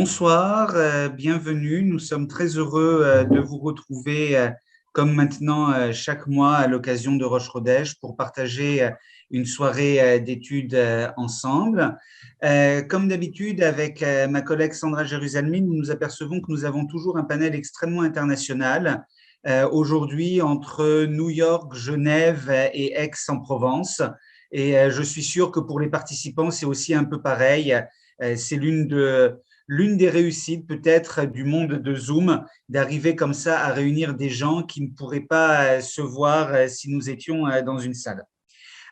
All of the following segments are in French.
Bonsoir, bienvenue. Nous sommes très heureux de vous retrouver comme maintenant chaque mois à l'occasion de Rosh Chodesh pour partager une soirée d'études ensemble. Comme d'habitude, avec ma collègue Sandra Jérusalemi, nous nous apercevons que nous avons toujours un panel extrêmement international. Aujourd'hui, entre New York, Genève et Aix-en-Provence. Et je suis sûr que pour les participants, c'est aussi un peu pareil. C'est l'une des réussites peut-être du monde de Zoom, d'arriver comme ça à réunir des gens qui ne pourraient pas se voir si nous étions dans une salle.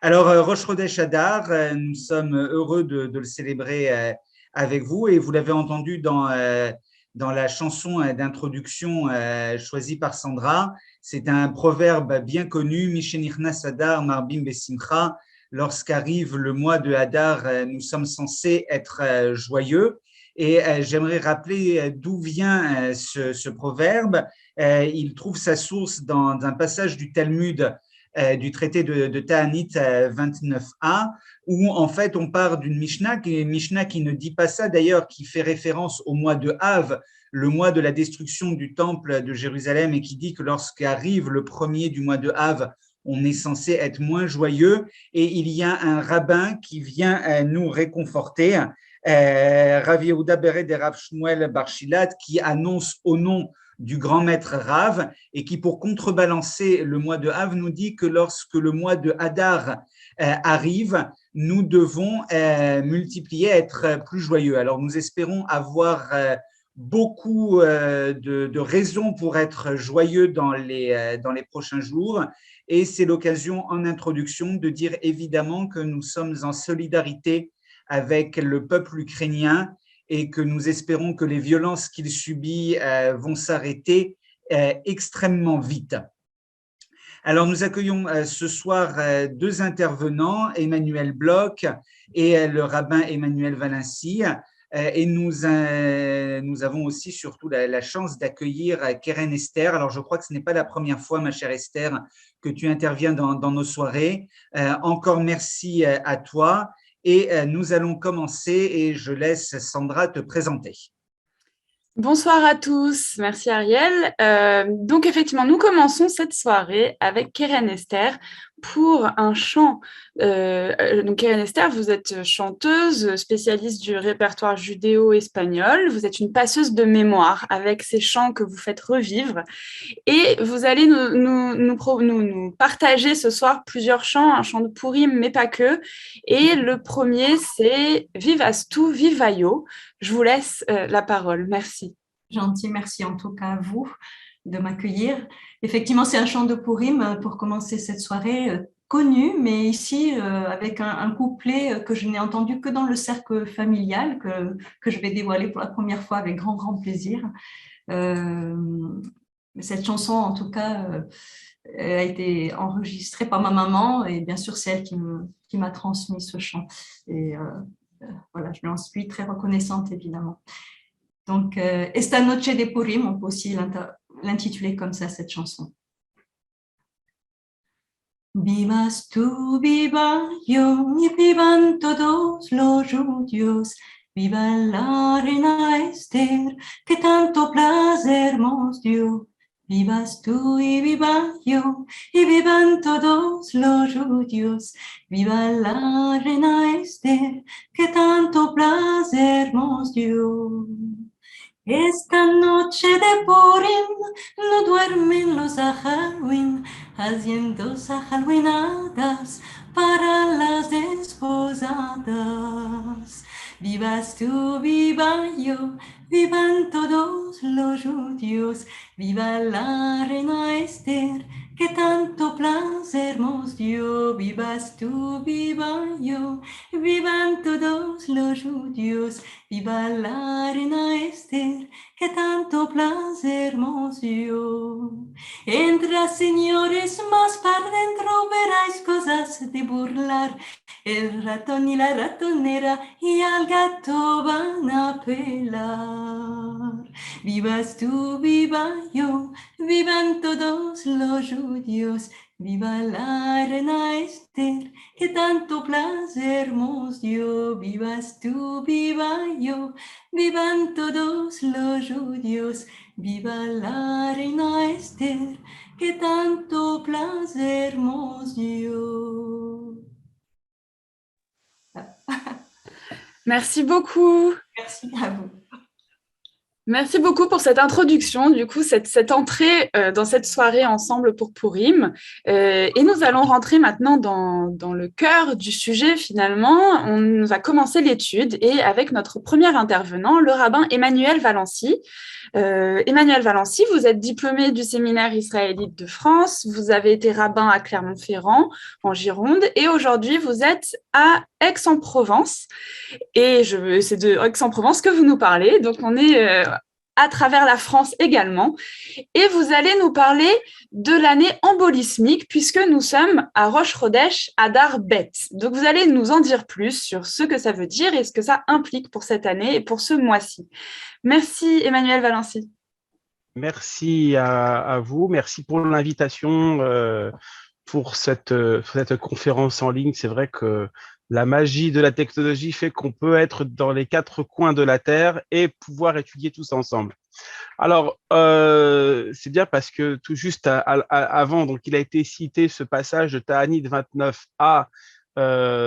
Alors, Rosh Chodesh Adar, nous sommes heureux de le célébrer avec vous et vous l'avez entendu dans la chanson d'introduction choisie par Sandra. C'est un proverbe bien connu, Mishenichnas Adar Marbim Besimcha. Lorsqu'arrive le mois de Hadar, nous sommes censés être joyeux. Et j'aimerais rappeler d'où vient ce proverbe. Il trouve sa source dans un passage du Talmud du traité de Ta'anit 29a, où en fait on part d'une Mishnah qui ne dit pas ça d'ailleurs, qui fait référence au mois de Av, le mois de la destruction du temple de Jérusalem, et qui dit que lorsqu'arrive le premier du mois de Av, on est censé être moins joyeux, et il y a un rabbin qui vient nous réconforter, Rav Yehuda Bered et Rav Shmuel Bar Shilat, qui annonce au nom du grand maître Rav, et qui, pour contrebalancer le mois de Av, nous dit que lorsque le mois de Hadar arrive, nous devons multiplier, être plus joyeux. Alors, nous espérons avoir beaucoup de raisons pour être joyeux dans les prochains jours. Et c'est l'occasion, en introduction, de dire évidemment que nous sommes en solidarité avec le peuple ukrainien et que nous espérons que les violences qu'il subit vont s'arrêter extrêmement vite. Alors, nous accueillons ce soir deux intervenants, Emmanuel Bloch et le rabbin Emmanuel Valency. Et nous avons aussi surtout la chance d'accueillir Keren Esther. Alors, je crois que ce n'est pas la première fois, ma chère Esther, que tu interviens dans nos soirées. Encore merci à toi. Et nous allons commencer et je laisse Sandra te présenter. Bonsoir à tous, merci Ariel. Donc effectivement, nous commençons cette soirée avec Keren Esther pour un chant. Donc Keren Esther, vous êtes chanteuse, spécialiste du répertoire judéo-espagnol. Vous êtes une passeuse de mémoire avec ces chants que vous faites revivre. Et vous allez nous partager ce soir plusieurs chants, un chant de Purim, mais pas que. Et le premier, c'est Vivastu Vivayo. Je vous laisse la parole. Merci. Gentil, merci en tout cas à vous de m'accueillir. Effectivement, c'est un chant de Purim pour commencer cette soirée, connu, mais ici avec un couplet que je n'ai entendu que dans le cercle familial, que je vais dévoiler pour la première fois avec grand, grand plaisir. Cette chanson, en tout cas, a été enregistrée par ma maman et bien sûr, c'est elle qui m'a transmis ce chant. Et voilà, je lui en suis très reconnaissante, évidemment. Donc, Esta noche de Purim, on peut aussi l'intituler comme ça, cette chanson. Vivas tú, viva yo, y vivan todos los judíos. Viva la reina Esther, que tanto placer nos dio. Vivas tú y viva yo, y vivan todos los judíos. Viva la reina Esther, que tanto placer nos dio. Esta noche de Purim no duermen los saharuin, haciendo saharuinadas para las desposadas. Vivas tú, viva yo, vivan todos los judíos, viva la reina Esther, que tanto placer nos dio. Vivas tú, viva yo, vivan todos los judíos, viva la reina Esther, que tanto placer nos dio. Entra, señores, más para dentro veráis cosas de burlar. El ratón y la ratonera y al gato van a pelar. Vivas tú, viva yo, vivan todos los judíos, Viva la reina Esther, que tanto placer nos dio. Vivas tú, viva yo, vivan todos los judíos. Viva la reina Esther, que tanto placer nos dio. Merci beaucoup. Merci à vous. Merci beaucoup pour cette introduction, du coup, cette entrée dans cette soirée ensemble pour Pourim. Et nous allons rentrer maintenant dans le cœur du sujet, finalement. On va commencer l'étude et avec notre premier intervenant, le rabbin Emmanuel Valency. Emmanuel Valency, vous êtes diplômé du séminaire israélite de France, vous avez été rabbin à Clermont-Ferrand, en Gironde, et aujourd'hui, vous êtes à Aix-en-Provence. Et c'est de Aix-en-Provence que vous nous parlez. Donc, on est à travers la France également. Et vous allez nous parler de l'année embolismique, puisque nous sommes à Rosh Chodesh Adar Bet. Donc, vous allez nous en dire plus sur ce que ça veut dire et ce que ça implique pour cette année et pour ce mois-ci. Merci, Emmanuel Valency. Merci à vous. Merci pour l'invitation pour cette conférence en ligne. C'est vrai que la magie de la technologie fait qu'on peut être dans les quatre coins de la Terre et pouvoir étudier tous ensemble. Alors, c'est bien parce que tout juste avant, donc, il a été cité ce passage de Ta'anit 29a,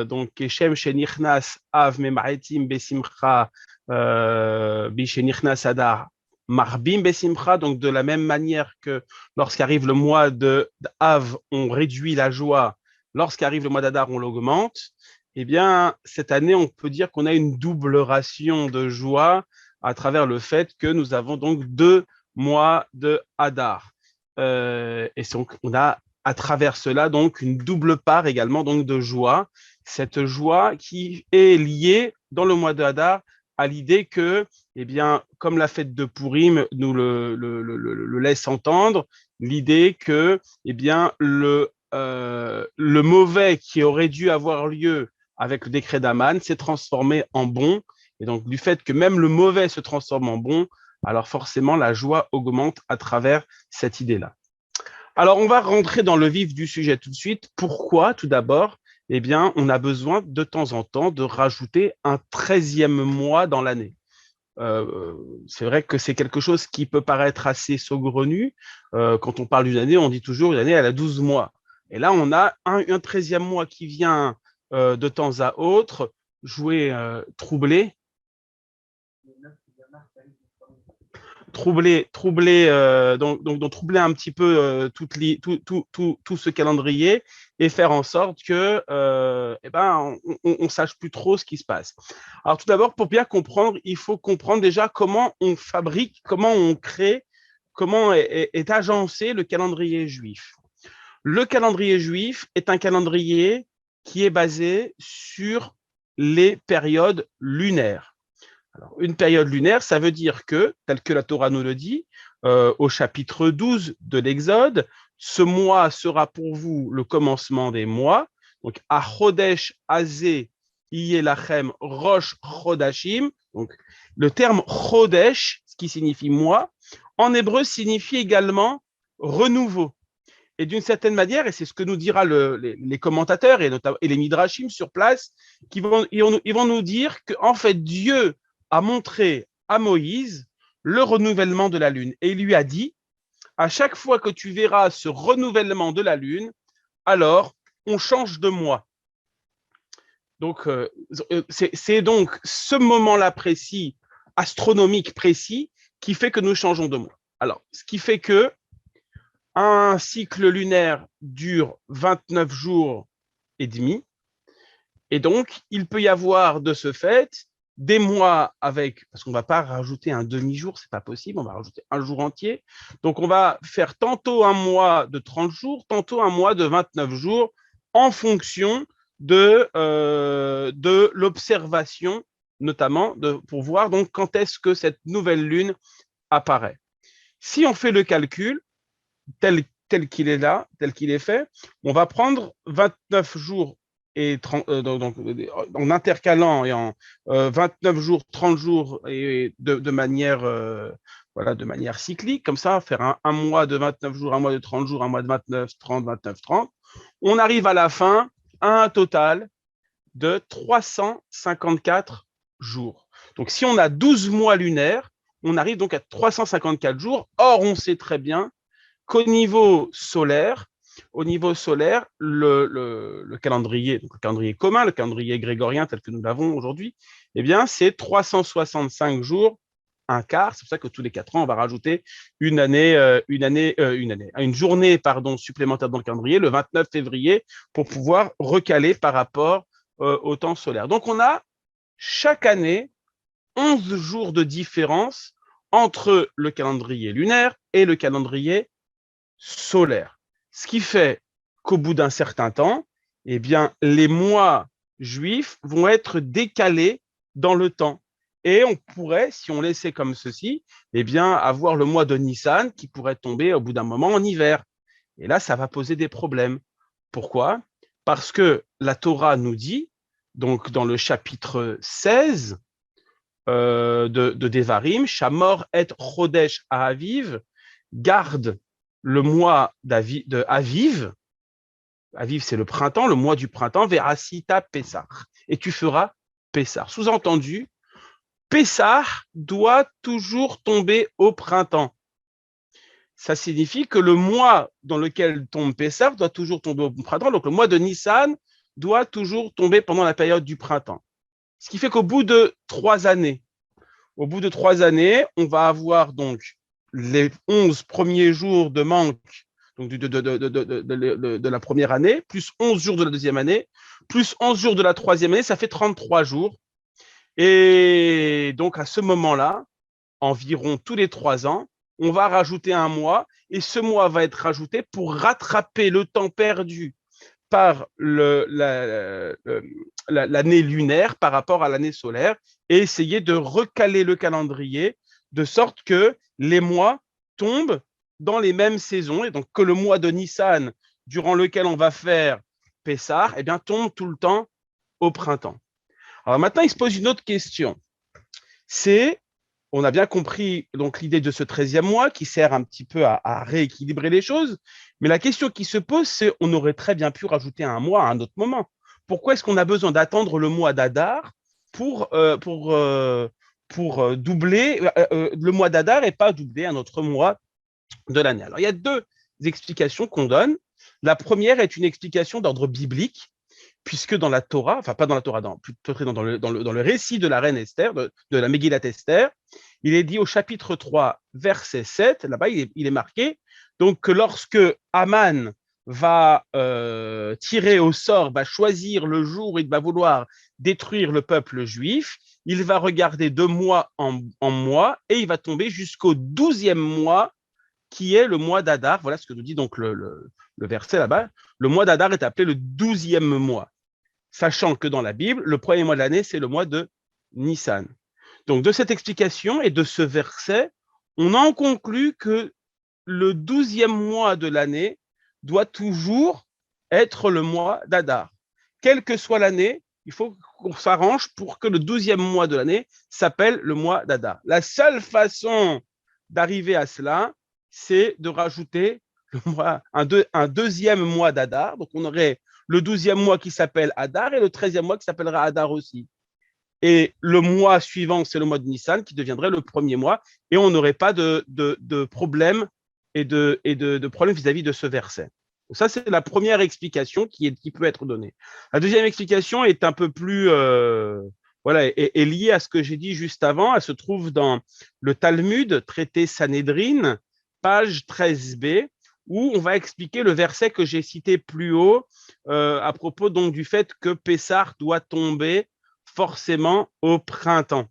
donc Keshem Shenichnas Av Memaitim Besimcha Bishenichnas Adar Marbim Besimcha, donc de la même manière que lorsqu'arrive le mois de Av, on réduit la joie, lorsqu'arrive le mois d'Adar, on l'augmente. Eh bien, cette année, on peut dire qu'on a une double ration de joie à travers le fait que nous avons donc 2 mois de Hadar. Et donc, on a à travers cela donc une double part également donc de joie. Cette joie qui est liée dans le mois de Hadar à l'idée que, eh bien, comme la fête de Pourim nous le laisse entendre, l'idée que, eh bien, le mauvais qui aurait dû avoir lieu avec le décret d'Aman s'est transformé en bon. Et donc, du fait que même le mauvais se transforme en bon, alors forcément, la joie augmente à travers cette idée-là. Alors, on va rentrer dans le vif du sujet tout de suite. Pourquoi, tout d'abord, eh bien, on a besoin de temps en temps de rajouter un 13e mois dans l'année. C'est vrai que c'est quelque chose qui peut paraître assez saugrenu. Quand on parle d'une année, on dit toujours une année, elle a 12 mois. Et là, on a un 13e mois qui vient de temps à autre jouer troubler un petit peu tout ce calendrier et faire en sorte que on sache plus trop ce qui se passe. Alors tout d'abord, pour bien comprendre, il faut comprendre déjà comment on fabrique, comment on crée, comment est agencé le calendrier juif. Le calendrier juif est un calendrier qui est basé sur les périodes lunaires. Alors, une période lunaire, ça veut dire que, tel que la Torah nous le dit, au chapitre 12 de l'Exode, ce mois sera pour vous le commencement des mois. Donc, à Chodesh Azé Yelachem Rosh Chodashim. Donc, le terme Chodesh, ce qui signifie mois, en hébreu signifie également renouveau. Et d'une certaine manière, et c'est ce que nous dira les commentateurs et les midrashim sur place, ils vont nous dire qu'en fait, Dieu a montré à Moïse le renouvellement de la lune. Et il lui a dit, à chaque fois que tu verras ce renouvellement de la lune, alors on change de mois. Donc, c'est donc ce moment-là précis, astronomique précis, qui fait que nous changeons de mois. Alors, ce qui fait que un cycle lunaire dure 29 jours et demi. Et donc, il peut y avoir de ce fait des mois avec, parce qu'on ne va pas rajouter un demi-jour, ce n'est pas possible, on va rajouter un jour entier. Donc, on va faire tantôt un mois de 30 jours, tantôt un mois de 29 jours, en fonction de l'observation, notamment, pour voir donc quand est-ce que cette nouvelle lune apparaît. Si on fait le calcul, tel qu'il est là, tel qu'il est fait, on va prendre 29 jours et 30, donc, en intercalant et en 29 jours, 30 jours et de manière voilà, de manière cyclique, comme ça, faire un mois de 29 jours, un mois de 30 jours, un mois de 29, 30, 29, 30, on arrive à la fin à un total de 354 jours. Donc, si on a 12 mois lunaires, on arrive donc à 354 jours. Or, on sait très bien qu'au niveau solaire, le calendrier, donc le calendrier commun, le calendrier grégorien tel que nous l'avons aujourd'hui, eh bien, c'est 365 jours, un quart. C'est pour ça que tous les 4 ans, on va rajouter une journée, supplémentaire dans le calendrier, le 29 février, pour pouvoir recaler par rapport au temps solaire. Donc, on a chaque année 11 jours de différence entre le calendrier lunaire et le calendrier solaire. Ce qui fait qu'au bout d'un certain temps, eh bien, les mois juifs vont être décalés dans le temps. Et on pourrait, si on laissait comme ceci, eh bien, avoir le mois de Nissan qui pourrait tomber au bout d'un moment en hiver. Et là, ça va poser des problèmes. Pourquoi? Parce que la Torah nous dit, donc dans le chapitre 16 de Devarim, Shamor et Chodesh à Aviv, garde le mois de Aviv. Aviv, c'est le printemps, le mois du printemps, Verasita Pessah. Et tu feras Pessah. Sous-entendu, Pessah doit toujours tomber au printemps. Ça signifie que le mois dans lequel tombe Pessah doit toujours tomber au printemps. Donc, le mois de Nissan doit toujours tomber pendant la période du printemps. Ce qui fait qu'au bout de 3 années, on va avoir donc les 11 premiers jours de manque donc de la première année, plus 11 jours de la deuxième année, plus 11 jours de la troisième année, ça fait 33 jours. Et donc, à ce moment-là, environ tous les 3 ans, on va rajouter un mois et ce mois va être rajouté pour rattraper le temps perdu par l'année lunaire par rapport à l'année solaire et essayer de recaler le calendrier de sorte que les mois tombent dans les mêmes saisons et donc que le mois de Nissan, durant lequel on va faire Pessah, eh bien, tombe tout le temps au printemps. Alors maintenant, il se pose une autre question. On a bien compris donc l'idée de ce 13e mois qui sert un petit peu à rééquilibrer les choses, mais la question qui se pose, c'est on aurait très bien pu rajouter un mois à un autre moment. Pourquoi est-ce qu'on a besoin d'attendre le mois d'Adar pour doubler le mois d'Adar et pas doubler un autre mois de l'année? Alors, il y a 2 explications qu'on donne. La première est une explication d'ordre biblique, puisque dans la Torah, enfin pas dans la Torah, plutôt dans le récit de la reine Esther, de la Megillat Esther, il est dit au chapitre 3, verset 7, là-bas il est marqué, donc que lorsque Haman va tirer au sort, va choisir le jour où il va vouloir détruire le peuple juif, il va regarder de mois en mois et il va tomber jusqu'au 12e mois qui est le mois d'Adar. Voilà ce que nous dit donc le verset là-bas. Le mois d'Adar est appelé le 12e mois, sachant que dans la Bible, le premier mois de l'année, c'est le mois de Nissan. Donc, de cette explication et de ce verset, on en conclut que le 12e mois de l'année doit toujours être le mois d'Adar. Quelle que soit l'année, il faut qu'on s'arrange pour que le 12e mois de l'année s'appelle le mois d'Adar. La seule façon d'arriver à cela, c'est de rajouter un deuxième mois d'Adar. Donc, on aurait le 12e mois qui s'appelle Adar et le 13e mois qui s'appellera Adar aussi. Et le mois suivant, c'est le mois de Nissan qui deviendrait le premier mois et on n'aurait pas de problème et de problème vis-à-vis de ce verset. Donc ça, c'est la première explication qui peut être donnée. La deuxième explication est un peu plus est liée à ce que j'ai dit juste avant. Elle se trouve dans le Talmud, traité Sanhédrin, page 13b, où on va expliquer le verset que j'ai cité plus haut à propos donc du fait que Pessah doit tomber forcément au printemps.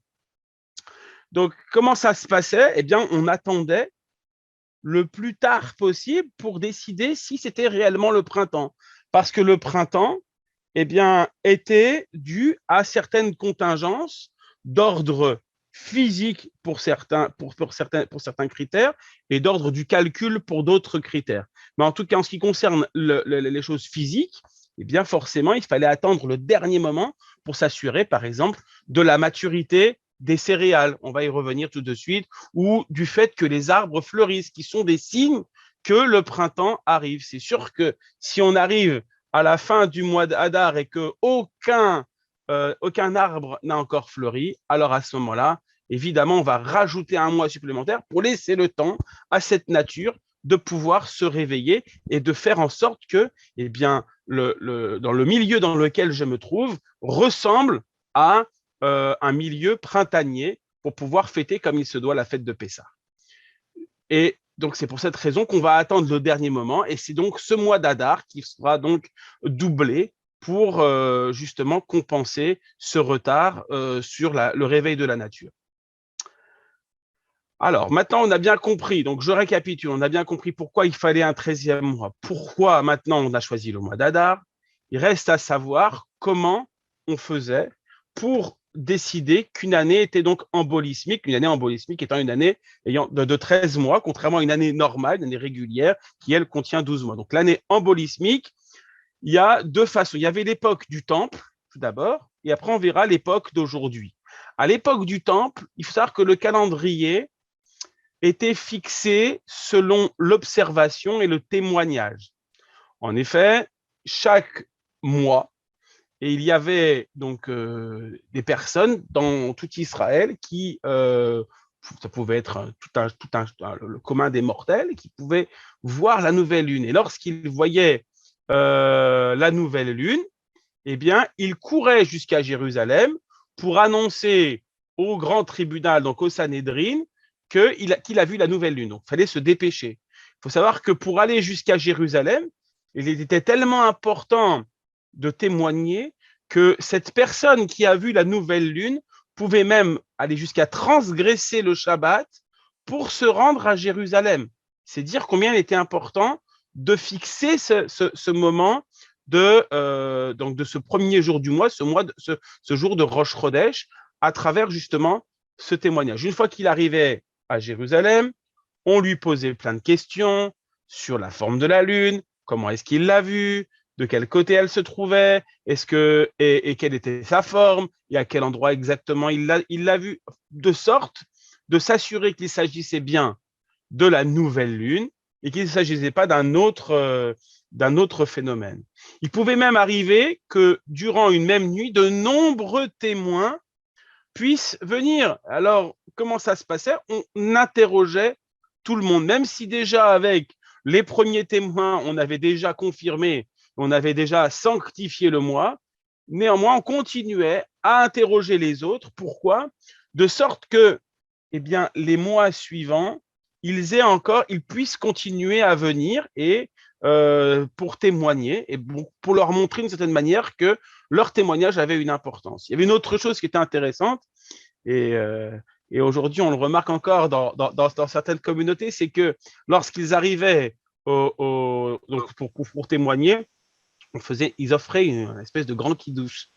Donc, comment ça se passait? Eh bien, on attendait le plus tard possible pour décider si c'était réellement le printemps. Parce que le printemps, eh bien, était dû à certaines contingences d'ordre physique pour certains critères et d'ordre du calcul pour d'autres critères. Mais en tout cas, en ce qui concerne les choses physiques, eh bien, forcément, il fallait attendre le dernier moment pour s'assurer, par exemple, de la maturité des céréales, on va y revenir tout de suite, ou du fait que les arbres fleurissent, qui sont des signes que le printemps arrive. C'est sûr que si on arrive à la fin du mois d'Adar et que aucun arbre n'a encore fleuri, alors à ce moment-là, évidemment, on va rajouter un mois supplémentaire pour laisser le temps à cette nature de pouvoir se réveiller et de faire en sorte que, eh bien, dans le milieu dans lequel je me trouve ressemble à un milieu printanier pour pouvoir fêter comme il se doit la fête de Pessah. Et donc, c'est pour cette raison qu'on va attendre le dernier moment. Et c'est donc ce mois d'Adar qui sera donc doublé pour justement compenser ce retard sur le réveil de la nature. Alors, maintenant, on a bien compris. Donc, je récapitule. On a bien compris pourquoi il fallait un 13e mois. Pourquoi maintenant on a choisi le mois d'Adar. Il reste à savoir comment on faisait pour décider qu'une année était donc embolismique, une année embolismique étant une année ayant de 13 mois, contrairement à une année normale, une année régulière, qui, elle, contient 12 mois. Donc, l'année embolismique, il y a deux façons. Il y avait l'époque du Temple, tout d'abord, et après, on verra l'époque d'aujourd'hui. À l'époque du Temple, il faut savoir que le calendrier était fixé selon l'observation et le témoignage. En effet, chaque mois, et il y avait donc des personnes dans tout Israël qui, ça pouvait être le commun des mortels, qui pouvaient voir la nouvelle lune. Et lorsqu'ils voyaient la nouvelle lune, eh bien, ils couraient jusqu'à Jérusalem pour annoncer au grand tribunal, donc au Sanhédrin, qu'il a vu la nouvelle lune. Donc, il fallait se dépêcher. Il faut savoir que pour aller jusqu'à Jérusalem, il était tellement important de témoigner que cette personne qui a vu la nouvelle lune pouvait même aller jusqu'à transgresser le Shabbat pour se rendre à Jérusalem. C'est dire combien il était important de fixer ce moment donc de ce premier jour du mois, ce jour de Rosh Chodesh, à travers justement ce témoignage. Une fois qu'il arrivait à Jérusalem, on lui posait plein de questions sur la forme de la lune, comment est-ce qu'il l'a vue, de quel côté elle se trouvait, et quelle était sa forme, et à quel endroit exactement il l'a vue, de sorte de s'assurer qu'il s'agissait bien de la nouvelle lune et qu'il ne s'agissait pas d'un autre phénomène. Il pouvait même arriver que durant une même nuit, de nombreux témoins puissent venir. Alors, comment ça se passait? On interrogeait tout le monde, même si déjà avec les premiers témoins, on avait déjà confirmé, on avait déjà sanctifié le mois. Néanmoins, on continuait à interroger les autres. Pourquoi? De sorte que, eh bien, les mois suivants, ils puissent continuer à venir et pour témoigner et pour leur montrer d'une certaine manière que leur témoignage avait une importance. Il y avait une autre chose qui était intéressante et aujourd'hui on le remarque encore dans certaines communautés, c'est que lorsqu'ils arrivaient donc pour témoigner, ils offraient une espèce de grand kidouche.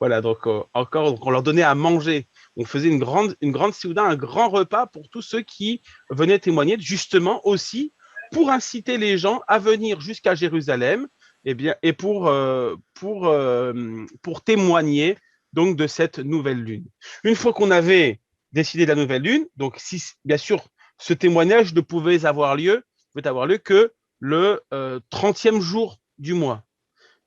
Voilà, donc donc on leur donnait à manger. On faisait une grande seuda, un grand repas pour tous ceux qui venaient témoigner, justement aussi pour inciter les gens à venir jusqu'à Jérusalem, et pour témoigner donc de cette nouvelle lune. Une fois qu'on avait décidé de la nouvelle lune, donc si bien sûr ce témoignage ne pouvait avoir lieu que le 30e jour du mois.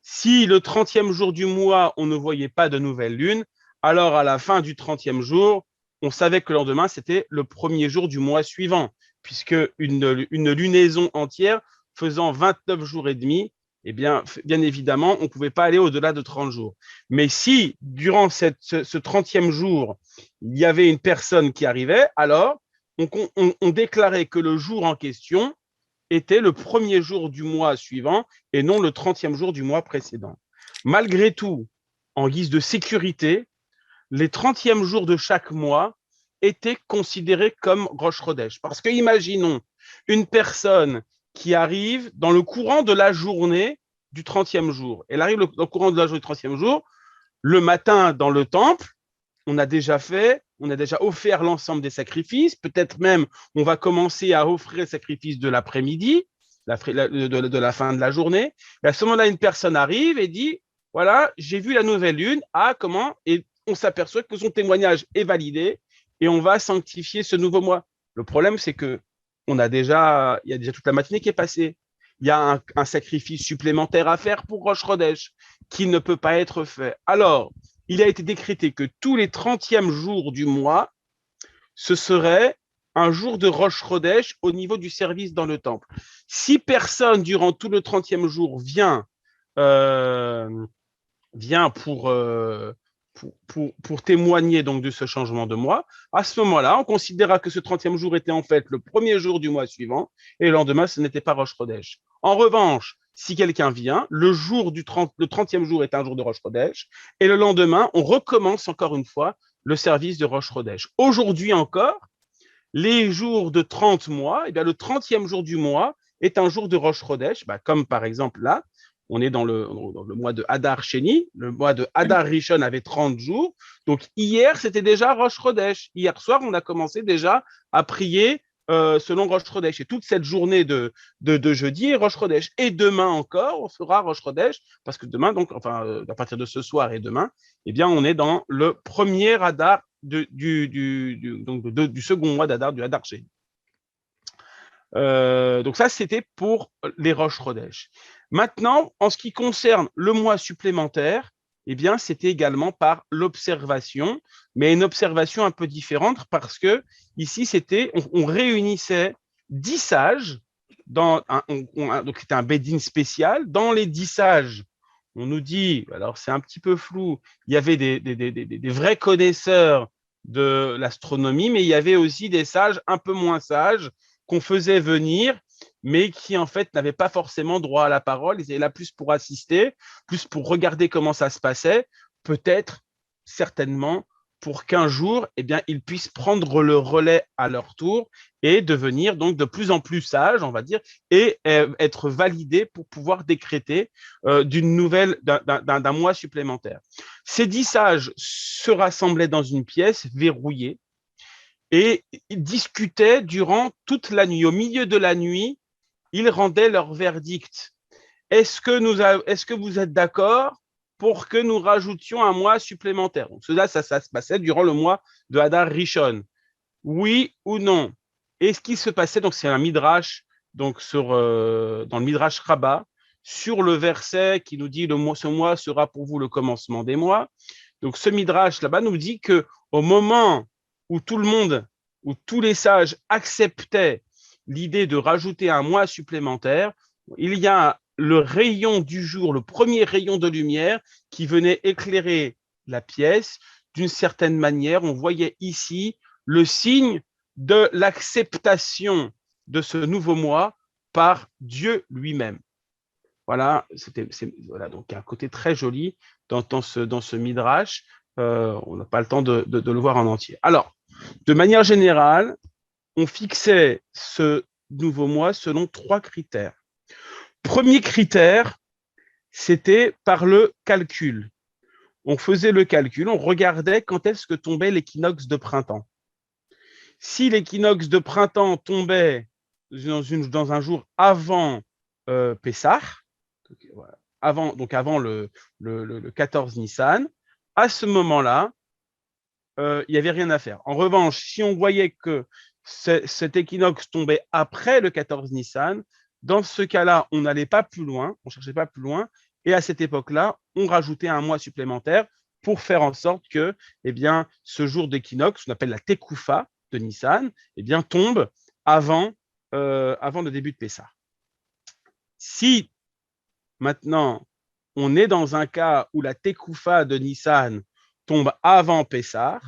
Si le 30e jour du mois, on ne voyait pas de nouvelle lune, alors à la fin du 30e jour, on savait que le lendemain, c'était le premier jour du mois suivant, puisque une lunaison entière faisant 29 jours et demi, bien évidemment, on ne pouvait pas aller au-delà de 30 jours. Mais si, durant ce 30e jour, il y avait une personne qui arrivait, alors on déclarait que le jour en question était le premier jour du mois suivant et non le 30e jour du mois précédent. Malgré tout, en guise de sécurité, les 30e jours de chaque mois étaient considérés comme Rosh Chodesh. Parce que imaginons une personne qui arrive dans le courant de la journée du 30e jour. Elle arrive dans le courant de la journée du 30e jour, le matin dans le temple, on a déjà offert l'ensemble des sacrifices, peut-être même on va commencer à offrir les sacrifices de l'après-midi, de la fin de la journée. Et à ce moment-là, une personne arrive et dit, voilà, j'ai vu la nouvelle lune, comment? Et on s'aperçoit que son témoignage est validé et on va sanctifier ce nouveau mois. Le problème, c'est que il y a déjà toute la matinée qui est passée. Il y a un sacrifice supplémentaire à faire pour Rosh Chodesh qui ne peut pas être fait. Alors, il a été décrété que tous les 30e jours du mois, ce serait un jour de Rosh Chodesh au niveau du service dans le temple. Si personne, durant tout le 30e jour, vient pour témoigner donc de ce changement de mois, à ce moment-là, on considéra que ce 30e jour était en fait le premier jour du mois suivant et le lendemain, ce n'était pas Rosh Chodesh. En revanche, si quelqu'un vient, le 30e jour est un jour de Rosh Chodesh et le lendemain, on recommence encore une fois le service de Rosh Chodesh. Aujourd'hui encore, les jours de 30 mois, eh bien, le 30e jour du mois est un jour de Rosh Chodesh, comme par exemple là, on est dans le mois de Hadar Sheni, le mois de Hadar Rishon avait 30 jours. Donc hier, c'était déjà Rosh Chodesh. Hier soir, on a commencé déjà à prier selon Rosh Chodesh. Et toute cette journée de jeudi est Rosh Chodesh. Et demain encore, on fera Rosh Chodesh, parce que demain, donc, à partir de ce soir et demain, eh bien, on est dans le premier Hadar du second mois d'Hadar, du Hadar Sheni. Donc ça, c'était pour les Rosh Chodesh. Maintenant, en ce qui concerne le mois supplémentaire, eh bien, c'était également par l'observation, mais une observation un peu différente parce que ici, on réunissait 10 sages, donc c'était un Bédine spécial. Dans les 10 sages, on nous dit, alors c'est un petit peu flou, il y avait des vrais connaisseurs de l'astronomie, mais il y avait aussi des sages un peu moins sages qu'on faisait venir, mais qui en fait n'avaient pas forcément droit à la parole. Ils étaient là plus pour assister, plus pour regarder comment ça se passait, peut-être, certainement, pour qu'un jour, eh bien, ils puissent prendre le relais à leur tour et devenir donc de plus en plus sages, on va dire, et être validés pour pouvoir décréter d'un mois supplémentaire. Ces 10 sages se rassemblaient dans une pièce verrouillée et ils discutaient durant toute la nuit. Au milieu de la nuit, ils rendaient leur verdict. Est-ce que vous êtes d'accord pour que nous rajoutions un mois supplémentaire? Donc, cela, ça se passait durant le mois de Hadar Rishon. Oui ou non? Et ce qui se passait, donc c'est un midrash, donc dans le midrash Rabbah, sur le verset qui nous dit ce mois sera pour vous le commencement des mois. Donc ce midrash là-bas nous dit que au moment où tous les sages acceptaient l'idée de rajouter un mois supplémentaire, il y a le rayon du jour, le premier rayon de lumière qui venait éclairer la pièce. D'une certaine manière, on voyait ici le signe de l'acceptation de ce nouveau mois par Dieu lui-même. Voilà, voilà, donc un côté très joli dans ce midrash. On n'a pas le temps de le voir en entier. Alors, de manière générale, on fixait ce nouveau mois selon 3 critères. Premier critère, c'était par le calcul. On faisait le calcul, on regardait quand est-ce que tombait l'équinoxe de printemps. Si l'équinoxe de printemps tombait dans un jour avant Pessah, avant le 14 Nissan, à ce moment-là, il n'y avait rien à faire. En revanche, si on voyait que cet équinoxe tombait après le 14 Nissan, dans ce cas-là, on n'allait pas plus loin, on ne cherchait pas plus loin, et à cette époque-là, on rajoutait un mois supplémentaire pour faire en sorte que ce jour d'équinoxe, qu'on appelle la Tekoufa de Nissan, tombe avant le début de Pessah. Si maintenant, on est dans un cas où la Tekoufa de Nissan tombe avant Pessah,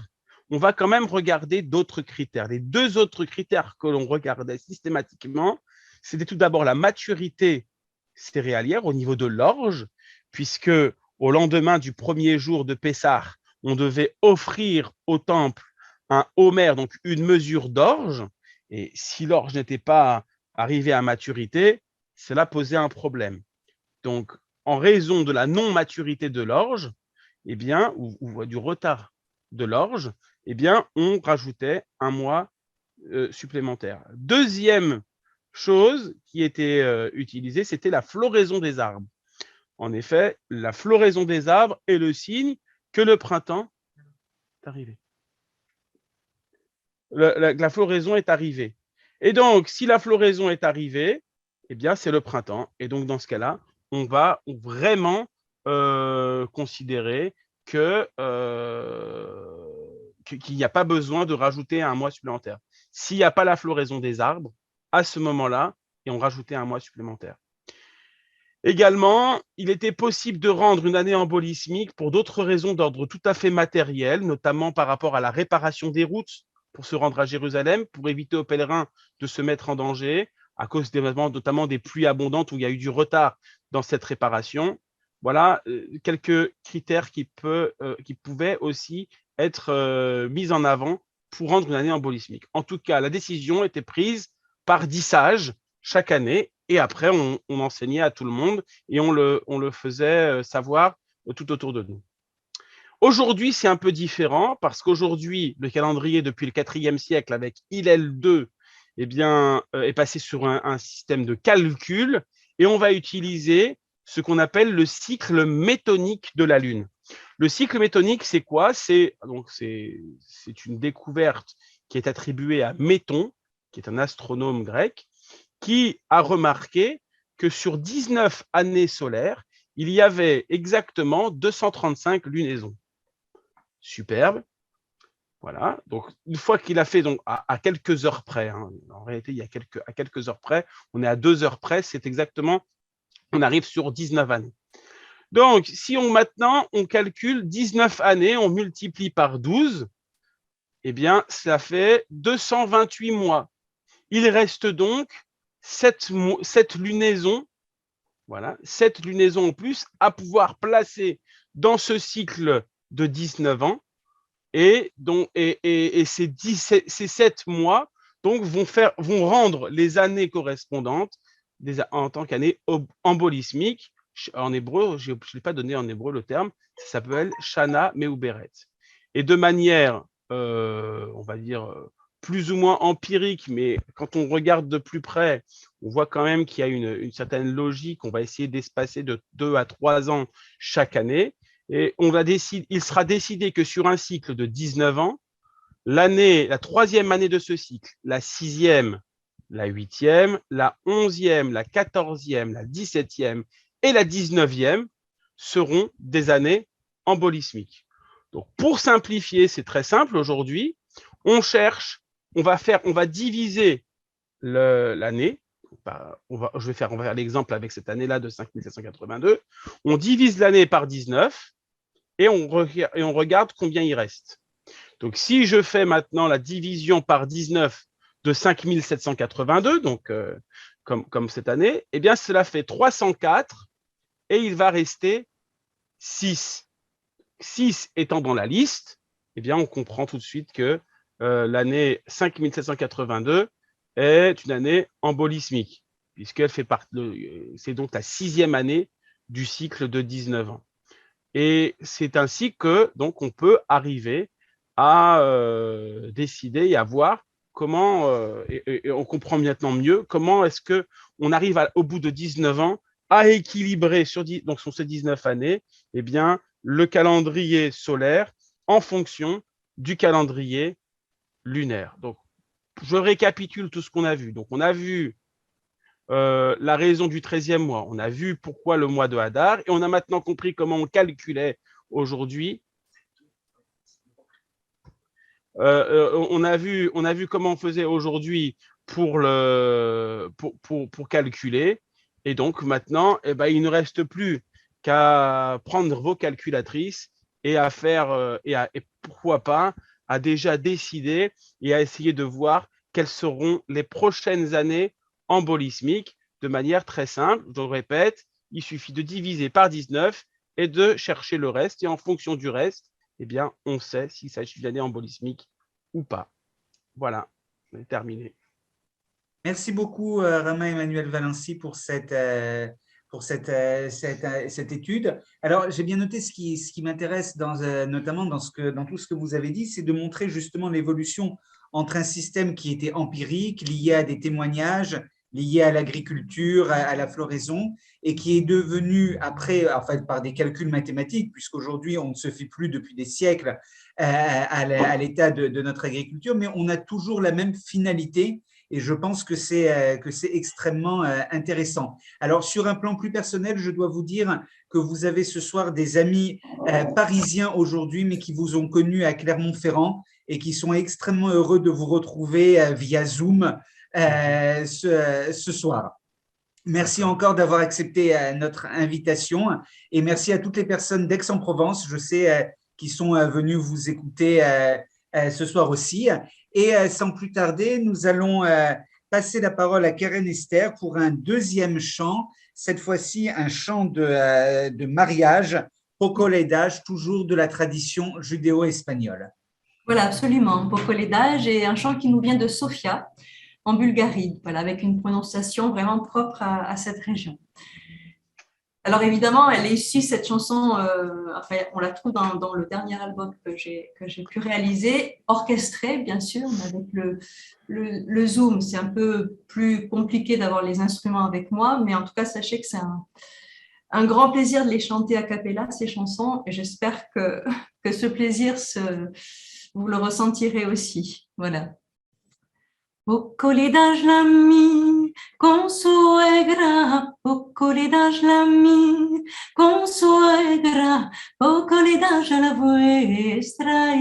on va quand même regarder d'autres critères. Les 2 autres critères que l'on regardait systématiquement, c'était tout d'abord la maturité céréalière au niveau de l'orge, puisque au lendemain du premier jour de Pessah, on devait offrir au temple un homer, donc une mesure d'orge, et si l'orge n'était pas arrivée à maturité, cela posait un problème. Donc, en raison de la non-maturité de l'orge, ou du retard de l'orge, on rajoutait un mois supplémentaire. Deuxième chose qui était utilisée, c'était la floraison des arbres. En effet, la floraison des arbres est le signe que le printemps est arrivé. la floraison est arrivée. Et donc, si la floraison est arrivée, eh bien, c'est le printemps. Et donc, dans ce cas-là, on va vraiment considérer qu'il n'y a pas besoin de rajouter un mois supplémentaire. S'il n'y a pas la floraison des arbres, à ce moment-là, et on rajoutait un mois supplémentaire. Également, il était possible de rendre une année embolismique pour d'autres raisons d'ordre tout à fait matériel, notamment par rapport à la réparation des routes pour se rendre à Jérusalem, pour éviter aux pèlerins de se mettre en danger, à cause notamment des pluies abondantes où il y a eu du retard dans cette réparation. Voilà quelques critères qui pouvaient aussi être mis en avant pour rendre une année embolismique. En tout cas, la décision était prise par 10 sages chaque année, et après, on enseignait à tout le monde et on le faisait savoir tout autour de nous. Aujourd'hui, c'est un peu différent parce qu'aujourd'hui, le calendrier, depuis le IVe siècle, avec Hillel II, eh bien, est passé sur un système de calcul et on va utiliser ce qu'on appelle le cycle métonique de la Lune. Le cycle métonique, c'est quoi? C'est une découverte qui est attribuée à Méton, qui est un astronome grec, qui a remarqué que sur 19 années solaires, il y avait exactement 235 lunaisons. Superbe. Voilà. Donc, une fois qu'il a fait donc, à quelques heures près, hein, en réalité, à quelques heures près, on est à 2 heures près, c'est exactement, on arrive sur 19 années. Donc, si maintenant, on calcule 19 années, on multiplie par 12, eh bien, ça fait 228 mois. Il reste donc 7 lunaisons, voilà, 7 lunaisons en plus à pouvoir placer dans ce cycle de 19 ans. Et ces 7 mois donc, vont rendre les années correspondantes en tant qu'années embolismiques. En hébreu, je ne l'ai pas donné en hébreu le terme, ça s'appelle Shana Meuberet. Et de manière, on va dire, plus ou moins empirique, mais quand on regarde de plus près, on voit quand même qu'il y a une certaine logique. On va essayer d'espacer de 2 à 3 ans chaque année. Et il sera décidé que sur un cycle de 19 ans, la 3e année de ce cycle, la 6e, la 8e, la 11e, la 14e, la 17e et la 19e seront des années embolismiques. Donc, pour simplifier, c'est très simple aujourd'hui. On va diviser l'année. On va faire l'exemple avec cette année-là de 5782. On divise l'année par 19 et on regarde combien il reste. Donc, si je fais maintenant la division par 19 de 5782, donc comme cette année, eh bien, cela fait 304 et il va rester 6. 6 étant dans la liste, eh bien, on comprend tout de suite que l'année 5782 est une année embolismique, puisqu'elle fait partie, c'est donc la 6e année du cycle de 19 ans. Et c'est ainsi que donc on peut arriver à décider et à voir comment, et on comprend maintenant mieux comment est-ce qu'on arrive au bout de 19 ans à équilibrer sur ces 19 années eh bien, le calendrier solaire en fonction du calendrier lunaire. Donc, je récapitule tout ce qu'on a vu. Donc, on a vu la raison du 13e mois, on a vu pourquoi le mois de Hadar, et on a maintenant compris comment on calculait aujourd'hui. On a vu comment on faisait aujourd'hui pour calculer. Et donc maintenant, eh ben, il ne reste plus qu'à prendre vos calculatrices et à faire, et pourquoi pas, à déjà décider et à essayer de voir quelles seront les prochaines années embolismiques de manière très simple. Je le répète, il suffit de diviser par 19 et de chercher le reste. Et en fonction du reste, eh bien, on sait s'il s'agit d'une année embolismique ou pas. Voilà, on est terminé. Merci beaucoup, Romain Emmanuel Valency, pour cette étude. Alors, j'ai bien noté ce qui m'intéresse, notamment dans tout ce que vous avez dit, c'est de montrer justement l'évolution entre un système qui était empirique, lié à des témoignages, lié à l'agriculture, à la floraison, et qui est devenu après, en fait, par des calculs mathématiques, puisqu'aujourd'hui on ne se fie plus depuis des siècles à l'état de notre agriculture, mais on a toujours la même finalité. Et je pense que c'est extrêmement intéressant. Alors, sur un plan plus personnel, je dois vous dire que vous avez ce soir des amis parisiens aujourd'hui, mais qui vous ont connu à Clermont-Ferrand et qui sont extrêmement heureux de vous retrouver via Zoom ce soir. Merci encore d'avoir accepté notre invitation et merci à toutes les personnes d'Aix-en-Provence, je sais, qui sont venues vous écouter ce soir aussi. Et sans plus tarder, nous allons passer la parole à Keren Esther pour un deuxième chant, cette fois-ci un chant de mariage, Pocoledage, toujours de la tradition judéo-espagnole. Voilà, absolument. Pocoledage est un chant qui nous vient de Sofia, en Bulgarie, voilà, avec une prononciation vraiment propre à cette région. Alors évidemment, elle est issue, cette chanson, enfin, on la trouve dans le dernier album que j'ai pu réaliser, orchestré bien sûr, mais avec le Zoom, c'est un peu plus compliqué d'avoir les instruments avec moi, mais en tout cas, sachez que c'est un grand plaisir de les chanter a cappella, ces chansons, et j'espère que ce plaisir, vous le ressentirez aussi. Voilà. Poco le das la mi consuegra, poco le das la mi consuegra, poco le das a la vuestra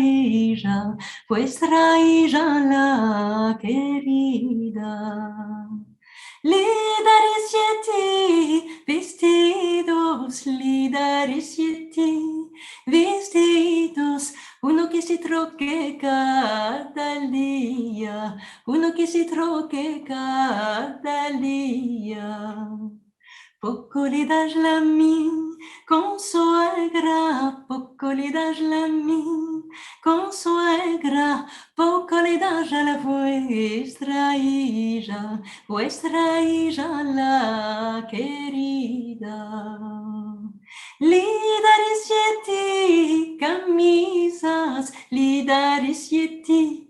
hija la querida. Le daré siete vestidos, le daré siete vestidos, uno que se troque cada día, uno que se troque cada día. Poco le das la mi consuegra, poco le das la mi consuegra, poco le das a la vuestra hija la querida. Le daré siete camisas, le daré siete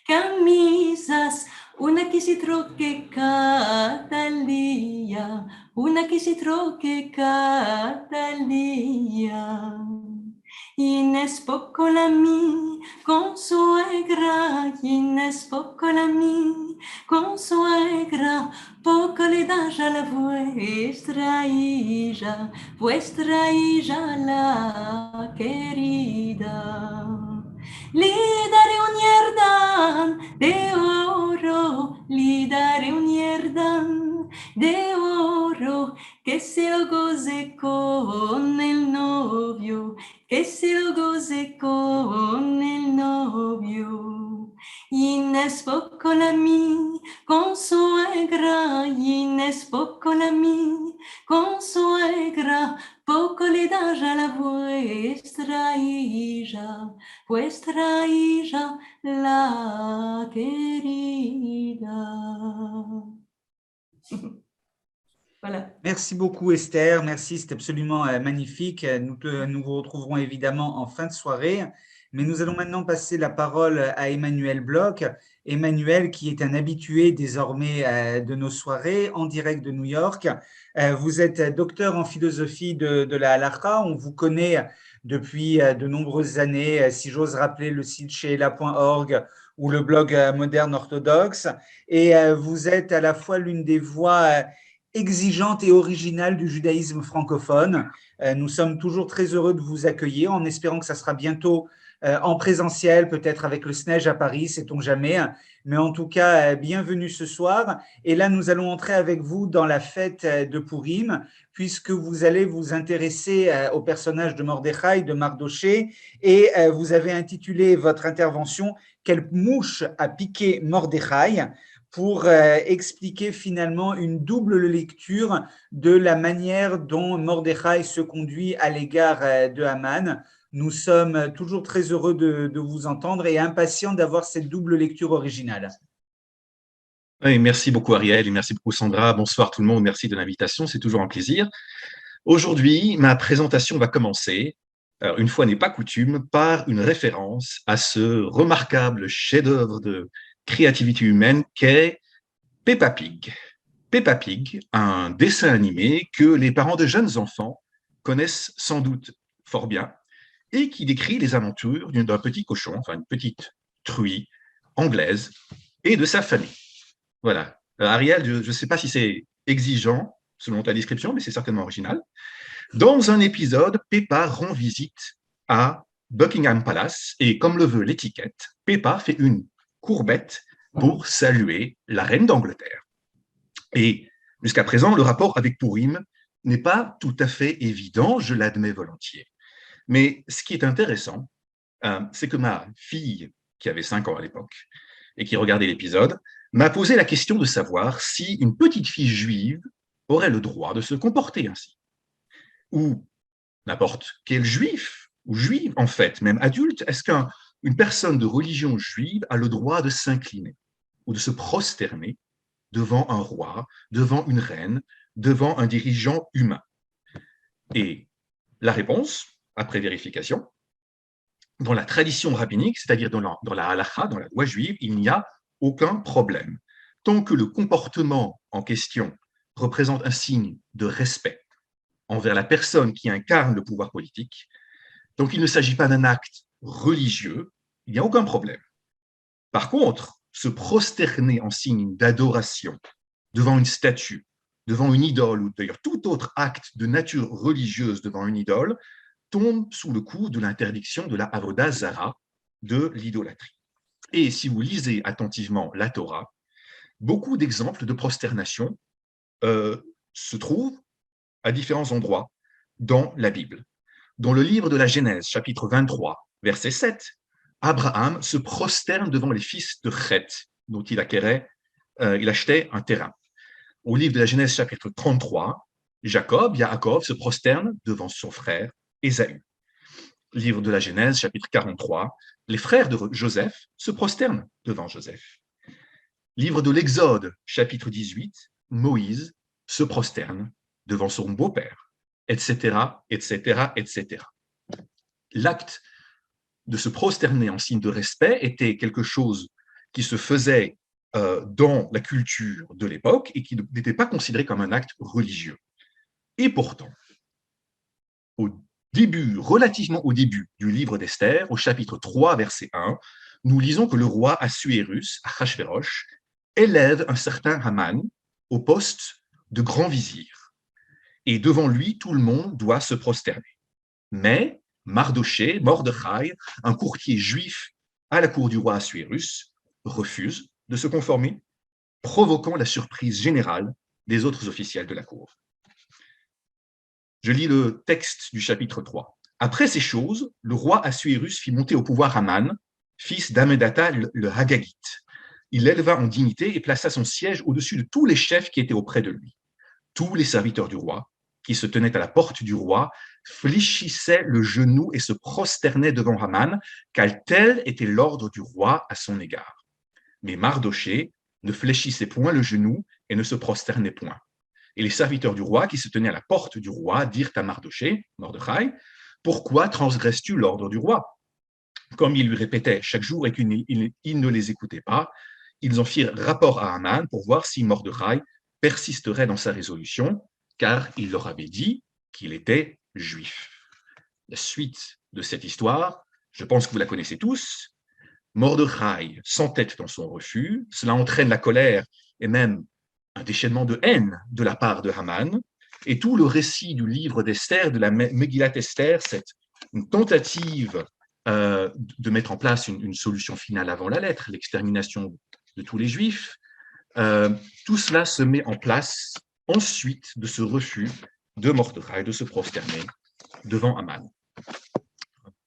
camisas, una que se troque cada día, una que se troque cada día. Inés poco la mi consuegra, Inés poco la mi consuegra, poco le das a la vuestra hija la querida. Le daré un yerdan de oro, le daré un yerdan de oro, que se lo goce con el novio, que se lo goce con el novio. Inés poco la mi consuegra, Inés poco la mi consuegra, poco le das a la vuestra hija la querida. Voilà. Merci beaucoup Esther, merci, c'est absolument magnifique. Nous vous retrouverons évidemment en fin de soirée, mais nous allons maintenant passer la parole à Emmanuel Bloch. Emmanuel qui est un habitué désormais de nos soirées en direct de New York. Vous êtes docteur en philosophie de la Halakha, on vous connaît depuis de nombreuses années, si j'ose rappeler le site sheela.org ou le blog Moderne Orthodoxe, et vous êtes à la fois l'une des voix exigeante et originale du judaïsme francophone. Nous sommes toujours très heureux de vous accueillir en espérant que ça sera bientôt en présentiel, peut-être avec le SNEJ à Paris, sait-on jamais. Mais en tout cas, bienvenue ce soir. Et là, nous allons entrer avec vous dans la fête de Purim, puisque vous allez vous intéresser au personnage de Mordechai, de Mardoché, et vous avez intitulé votre intervention « Quelle mouche a piqué Mordechai ?» pour expliquer finalement une double lecture de la manière dont Mordechai se conduit à l'égard de Haman. Nous sommes toujours très heureux de vous entendre et impatients d'avoir cette double lecture originale. Oui, merci beaucoup Ariel et merci beaucoup Sandra. Bonsoir tout le monde, merci de l'invitation, c'est toujours un plaisir. Aujourd'hui, ma présentation va commencer, alors, une fois n'est pas coutume, par une référence à ce remarquable chef-d'œuvre de créativité humaine qu'est Peppa Pig. Peppa Pig, un dessin animé que les parents de jeunes enfants connaissent sans doute fort bien et qui décrit les aventures d'un petit cochon, enfin une petite truie anglaise et de sa famille. Voilà. Ariel, je ne sais pas si c'est exigeant selon ta description, mais c'est certainement original. Dans un épisode, Peppa rend visite à Buckingham Palace et comme le veut l'étiquette, Peppa fait une courbette pour saluer la reine d'Angleterre. Et jusqu'à présent, le rapport avec Pourim n'est pas tout à fait évident, je l'admets volontiers. Mais ce qui est intéressant, c'est que ma fille, qui avait 5 ans à l'époque, et qui regardait l'épisode, m'a posé la question de savoir si une petite fille juive aurait le droit de se comporter ainsi. Ou n'importe quel juif, ou juive en fait, même adulte, est-ce qu'une personne de religion juive a le droit de s'incliner ou de se prosterner devant un roi, devant une reine, devant un dirigeant humain? Et la réponse, après vérification, dans la tradition rabbinique, c'est-à-dire dans la halakha, dans la loi juive, il n'y a aucun problème. Tant que le comportement en question représente un signe de respect envers la personne qui incarne le pouvoir politique, donc il ne s'agit pas d'un acte religieux, il n'y a aucun problème. Par contre, se prosterner en signe d'adoration devant une statue, devant une idole, ou d'ailleurs tout autre acte de nature religieuse devant une idole, tombe sous le coup de l'interdiction de la avoda zara, de l'idolâtrie. Et si vous lisez attentivement la Torah, beaucoup d'exemples de prosternation se trouvent à différents endroits dans la Bible. Dans le livre de la Genèse, chapitre 23, verset 7, Abraham se prosterne devant les fils de Chet, dont il achetait un terrain. Au livre de la Genèse, chapitre 33, Yaakov se prosterne devant son frère Ésaü. Livre de la Genèse, chapitre 43, les frères de Joseph se prosternent devant Joseph. Livre de l'Exode, chapitre 18, Moïse se prosterne devant son beau-père, etc., etc., etc. L'acte de se prosterner en signe de respect était quelque chose qui se faisait dans la culture de l'époque et qui n'était pas considéré comme un acte religieux. Et pourtant, relativement au début du livre d'Esther, au chapitre 3, verset 1, nous lisons que le roi Assuérus, Achashvérosh, élève un certain Haman au poste de grand vizir. Et devant lui, tout le monde doit se prosterner. Mais Mordechai, un courtier juif à la cour du roi Assuérus, refuse de se conformer, provoquant la surprise générale des autres officiels de la cour. Je lis le texte du chapitre 3. Après ces choses, le roi Assuérus fit monter au pouvoir Haman, fils d'Amedata le Hagagite. Il l'éleva en dignité et plaça son siège au-dessus de tous les chefs qui étaient auprès de lui. Tous les serviteurs du roi, qui se tenaient à la porte du roi, fléchissaient le genou et se prosternaient devant Haman, car tel était l'ordre du roi à son égard. Mais Mardochée ne fléchissait point le genou et ne se prosternait point. Et les serviteurs du roi qui se tenaient à la porte du roi dirent à Mordechai, « Pourquoi transgresses-tu l'ordre du roi ?» Comme il lui répétait chaque jour et qu'il ne les écoutait pas, ils en firent rapport à Haman pour voir si Mordechai persisterait dans sa résolution, car il leur avait dit qu'il était juif. La suite de cette histoire, je pense que vous la connaissez tous. Mordechai s'entête dans son refus, cela entraîne la colère et même un déchaînement de haine de la part de Haman, et tout le récit du livre d'Esther, de la Megillat Esther, c'est une tentative de mettre en place une solution finale avant la lettre, l'extermination de tous les Juifs. Tout cela se met en place ensuite de ce refus de Mordechai de se prosterner devant Haman.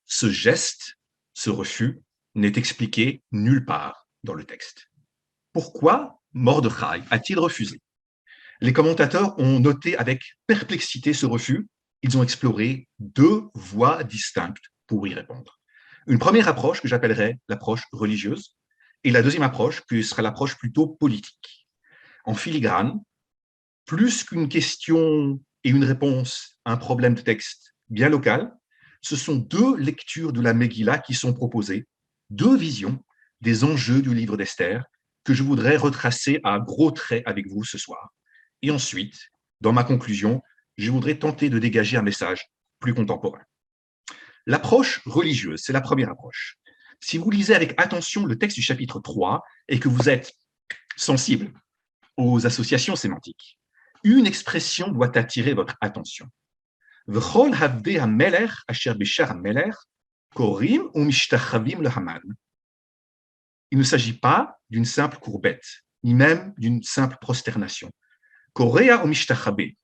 Ce geste, ce refus, n'est expliqué nulle part dans le texte. Pourquoi Mordechai a-t-il refusé? Les commentateurs ont noté avec perplexité ce refus. Ils ont exploré 2 voies distinctes pour y répondre. Une première approche que j'appellerais l'approche religieuse et la deuxième approche qui sera l'approche plutôt politique. En filigrane, plus qu'une question et une réponse à un problème de texte bien local, ce sont 2 lectures de la Megillah qui sont proposées, 2 visions des enjeux du livre d'Esther que je voudrais retracer à gros traits avec vous ce soir. Et ensuite, dans ma conclusion, je voudrais tenter de dégager un message plus contemporain. L'approche religieuse, c'est la première approche. Si vous lisez avec attention le texte du chapitre 3 et que vous êtes sensible aux associations sémantiques, une expression doit attirer votre attention. V'chol havdei hamelech asher b'shar hamelech korim u'mishtachavim lehaman. Il ne s'agit pas d'une simple courbette, ni même d'une simple prosternation. Korea u'mishtachabé.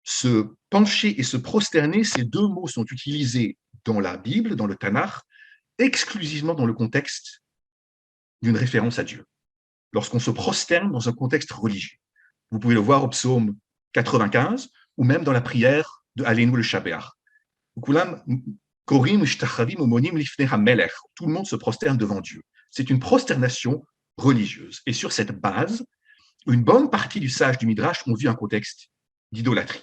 Se pencher et se prosterner, ces deux mots sont utilisés dans la Bible, dans le Tanakh, exclusivement dans le contexte d'une référence à Dieu. Lorsqu'on se prosterne dans un contexte religieux. Vous pouvez le voir au psaume 95 ou même dans la prière de Aleinu le Shabbat. Tout le monde se prosterne devant Dieu. C'est une prosternation religieuse. Et sur cette base, une bonne partie du sage du Midrash ont vu un contexte d'idolâtrie.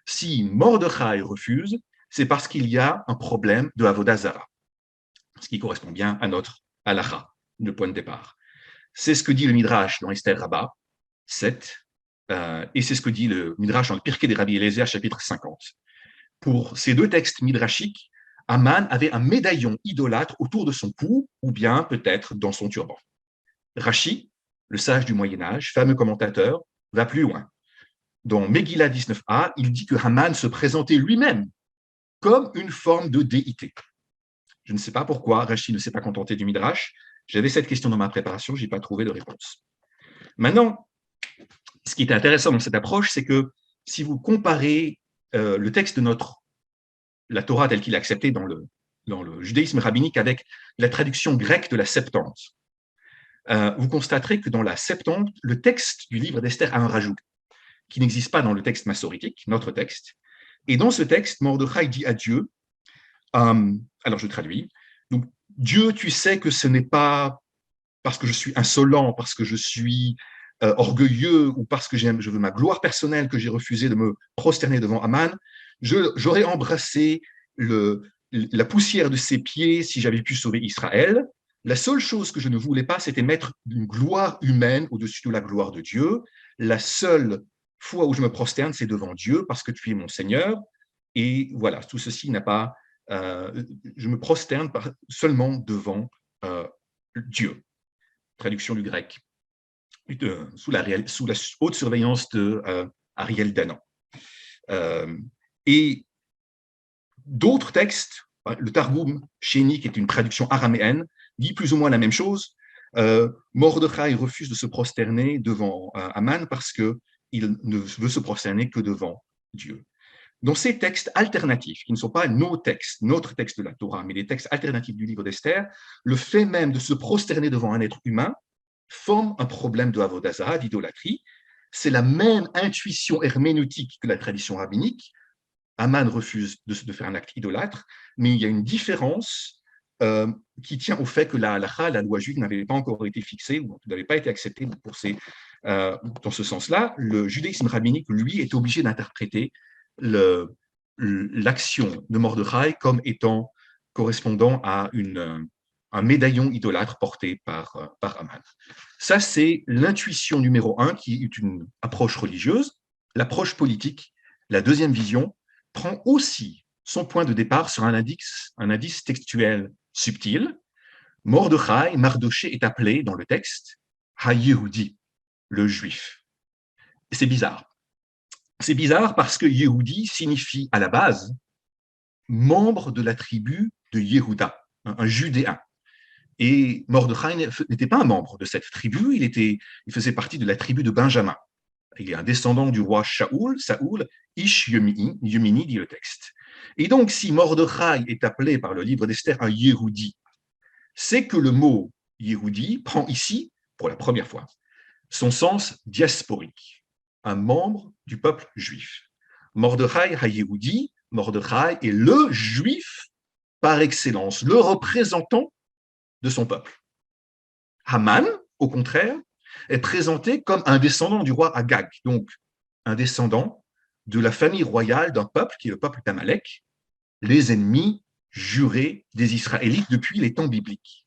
Si Mordechai refuse, c'est parce qu'il y a un problème de Avodah Zarah, ce qui correspond bien à notre halakha, le point de départ. C'est ce que dit le Midrash dans Esther Rabbah 7, et c'est ce que dit le Midrash dans le Pirkei des Rabbi Eliezer, chapitre 50. Pour ces deux textes midrashiques, Aman avait un médaillon idolâtre autour de son cou, ou bien peut-être dans son turban. Rashi, le sage du Moyen-Âge, fameux commentateur, va plus loin. Dans Megillah 19a, il dit que Haman se présentait lui-même comme une forme de déité. Je ne sais pas pourquoi Rashi ne s'est pas contenté du Midrash. J'avais cette question dans ma préparation, je n'ai pas trouvé de réponse. Maintenant, ce qui est intéressant dans cette approche, c'est que si vous comparez le texte de la Torah telle qu'il est accepté dans le judaïsme rabbinique avec la traduction grecque de la Septante, vous constaterez que dans la Septante, le texte du livre d'Esther a un rajout qui n'existe pas dans le texte massoritique, notre texte. Et dans ce texte, Mordechai dit à Dieu, alors je traduis, donc Dieu, tu sais que ce n'est pas parce que je suis insolent, parce que je suis orgueilleux ou parce que je veux ma gloire personnelle que j'ai refusé de me prosterner devant Aman, j'aurais embrassé la poussière de ses pieds si j'avais pu sauver Israël. La seule chose que je ne voulais pas, c'était mettre une gloire humaine au-dessus de la gloire de Dieu. La seule fois où je me prosterne, c'est devant Dieu parce que tu es mon Seigneur. Et voilà, tout ceci n'a pas... je me prosterne seulement devant Dieu. Traduction du grec. Sous la haute surveillance de Ariel Danan. Et d'autres textes, le Targum Chéni, qui est une traduction araméenne, dit plus ou moins la même chose. Mordechai refuse de se prosterner devant Aman parce qu'il ne veut se prosterner que devant Dieu. Dans ces textes alternatifs, qui ne sont pas nos textes, notre texte de la Torah, mais les textes alternatifs du livre d'Esther, le fait même de se prosterner devant un être humain forme un problème de Avodah Zarah, d'idolâtrie. C'est la même intuition herméneutique que la tradition rabbinique. Aman refuse de faire un acte idolâtre, mais il y a une différence qui tient au fait que la halakha, la loi juive, n'avait pas encore été fixée ou n'avait pas été acceptée dans ce sens-là. Le judaïsme rabbinique, lui, est obligé d'interpréter l'action de Mordechai comme étant correspondant à un médaillon idolâtre porté par Aman. Ça, c'est l'intuition numéro 1, qui est une approche religieuse. L'approche politique, la deuxième vision, prend aussi son point de départ sur un indice textuel subtil. Mordechai, Mardoché, est appelé dans le texte Ha-Yehudi, le juif. C'est bizarre. C'est bizarre parce que Yehudi signifie à la base membre de la tribu de Yehuda, un judéen. Et Mordechai n'était pas un membre de cette tribu, il faisait partie de la tribu de Benjamin. Il est un descendant du roi Saoul, Ish Yemini, dit le texte. Et donc, si Mordechai est appelé par le livre d'Esther un Yehudi, c'est que le mot Yehudi prend ici, pour la première fois, son sens diasporique, un membre du peuple juif. Mordechai ha-Yehudi, Mordechai est le juif par excellence, le représentant de son peuple. Haman, au contraire, est présenté comme un descendant du roi Agag, donc un descendant de la famille royale d'un peuple qui est le peuple d'Amalek, les ennemis jurés des Israélites depuis les temps bibliques.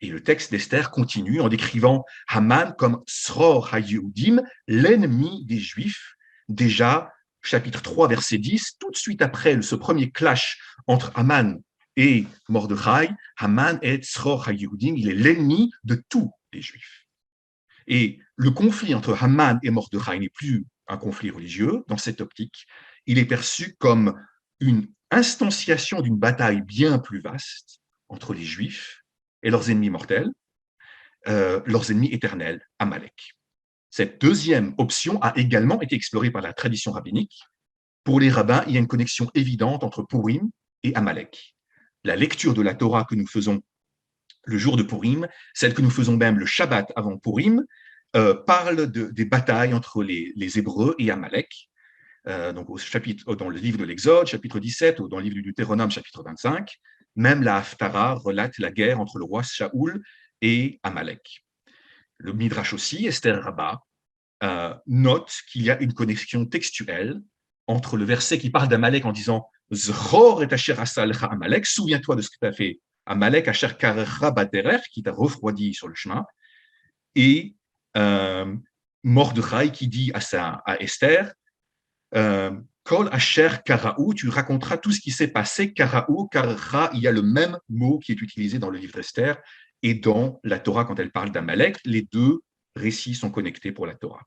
Et le texte d'Esther continue en décrivant Haman comme Sror HaYehudim, l'ennemi des Juifs. Déjà, chapitre 3, verset 10, tout de suite après ce premier clash entre Haman et Mordechai, Haman est Sror HaYehudim, il est l'ennemi de tous les Juifs. Et le conflit entre Haman et Mordechai n'est plus un conflit religieux. Dans cette optique, il est perçu comme une instantiation d'une bataille bien plus vaste entre les Juifs et leurs ennemis mortels, leurs ennemis éternels, Amalek. Cette deuxième option a également été explorée par la tradition rabbinique. Pour les rabbins, il y a une connexion évidente entre Purim et Amalek. La lecture de la Torah que nous faisons le jour de Purim, celle que nous faisons même le Shabbat avant Purim, parle des batailles entre les Hébreux et Amalek. Donc dans le livre de l'Exode, chapitre 17, ou dans le livre du Deutéronome, chapitre 25, même la Haftara relate la guerre entre le roi Shaoul et Amalek. Le Midrash aussi, Esther Rabbah, note qu'il y a une connexion textuelle entre le verset qui parle d'Amalek en disant « Zror et asher asa lecha Amalek » « Souviens-toi de ce que tu as fait, Amalek asher karecha baterer » qui t'a refroidi sur le chemin, et Mordechai qui dit à Esther Kol asher karaou, tu raconteras tout ce qui s'est passé. Karaou, karecha, il y a le même mot qui est utilisé dans le livre d'Esther et dans la Torah quand elle parle d'Amalek. Les deux récits sont connectés pour la Torah.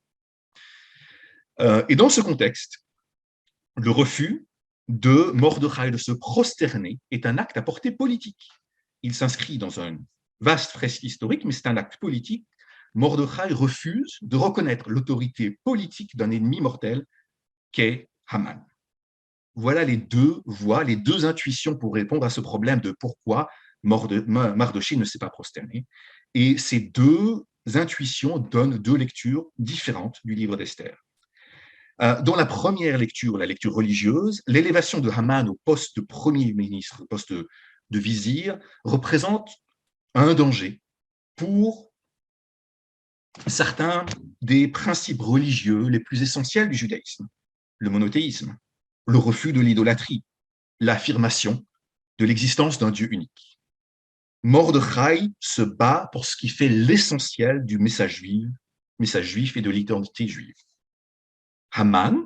Et dans ce contexte, le refus de Mordechai de se prosterner est un acte à portée politique. Il s'inscrit dans un vaste fresque historique, mais c'est un acte politique. Mordechai refuse de reconnaître l'autorité politique d'un ennemi mortel qu'est Haman. Voilà les deux voies, les deux intuitions pour répondre à ce problème de pourquoi Mardochée ne s'est pas prosterné. Et ces deux intuitions donnent deux lectures différentes du livre d'Esther. Dans la première lecture, la lecture religieuse, l'élévation de Haman au poste de premier ministre, au poste de vizir, représente un danger pour certains des principes religieux les plus essentiels du judaïsme, le monothéisme, le refus de l'idolâtrie, l'affirmation de l'existence d'un Dieu unique. Mordechai se bat pour ce qui fait l'essentiel du message juif et de l'identité juive. Haman,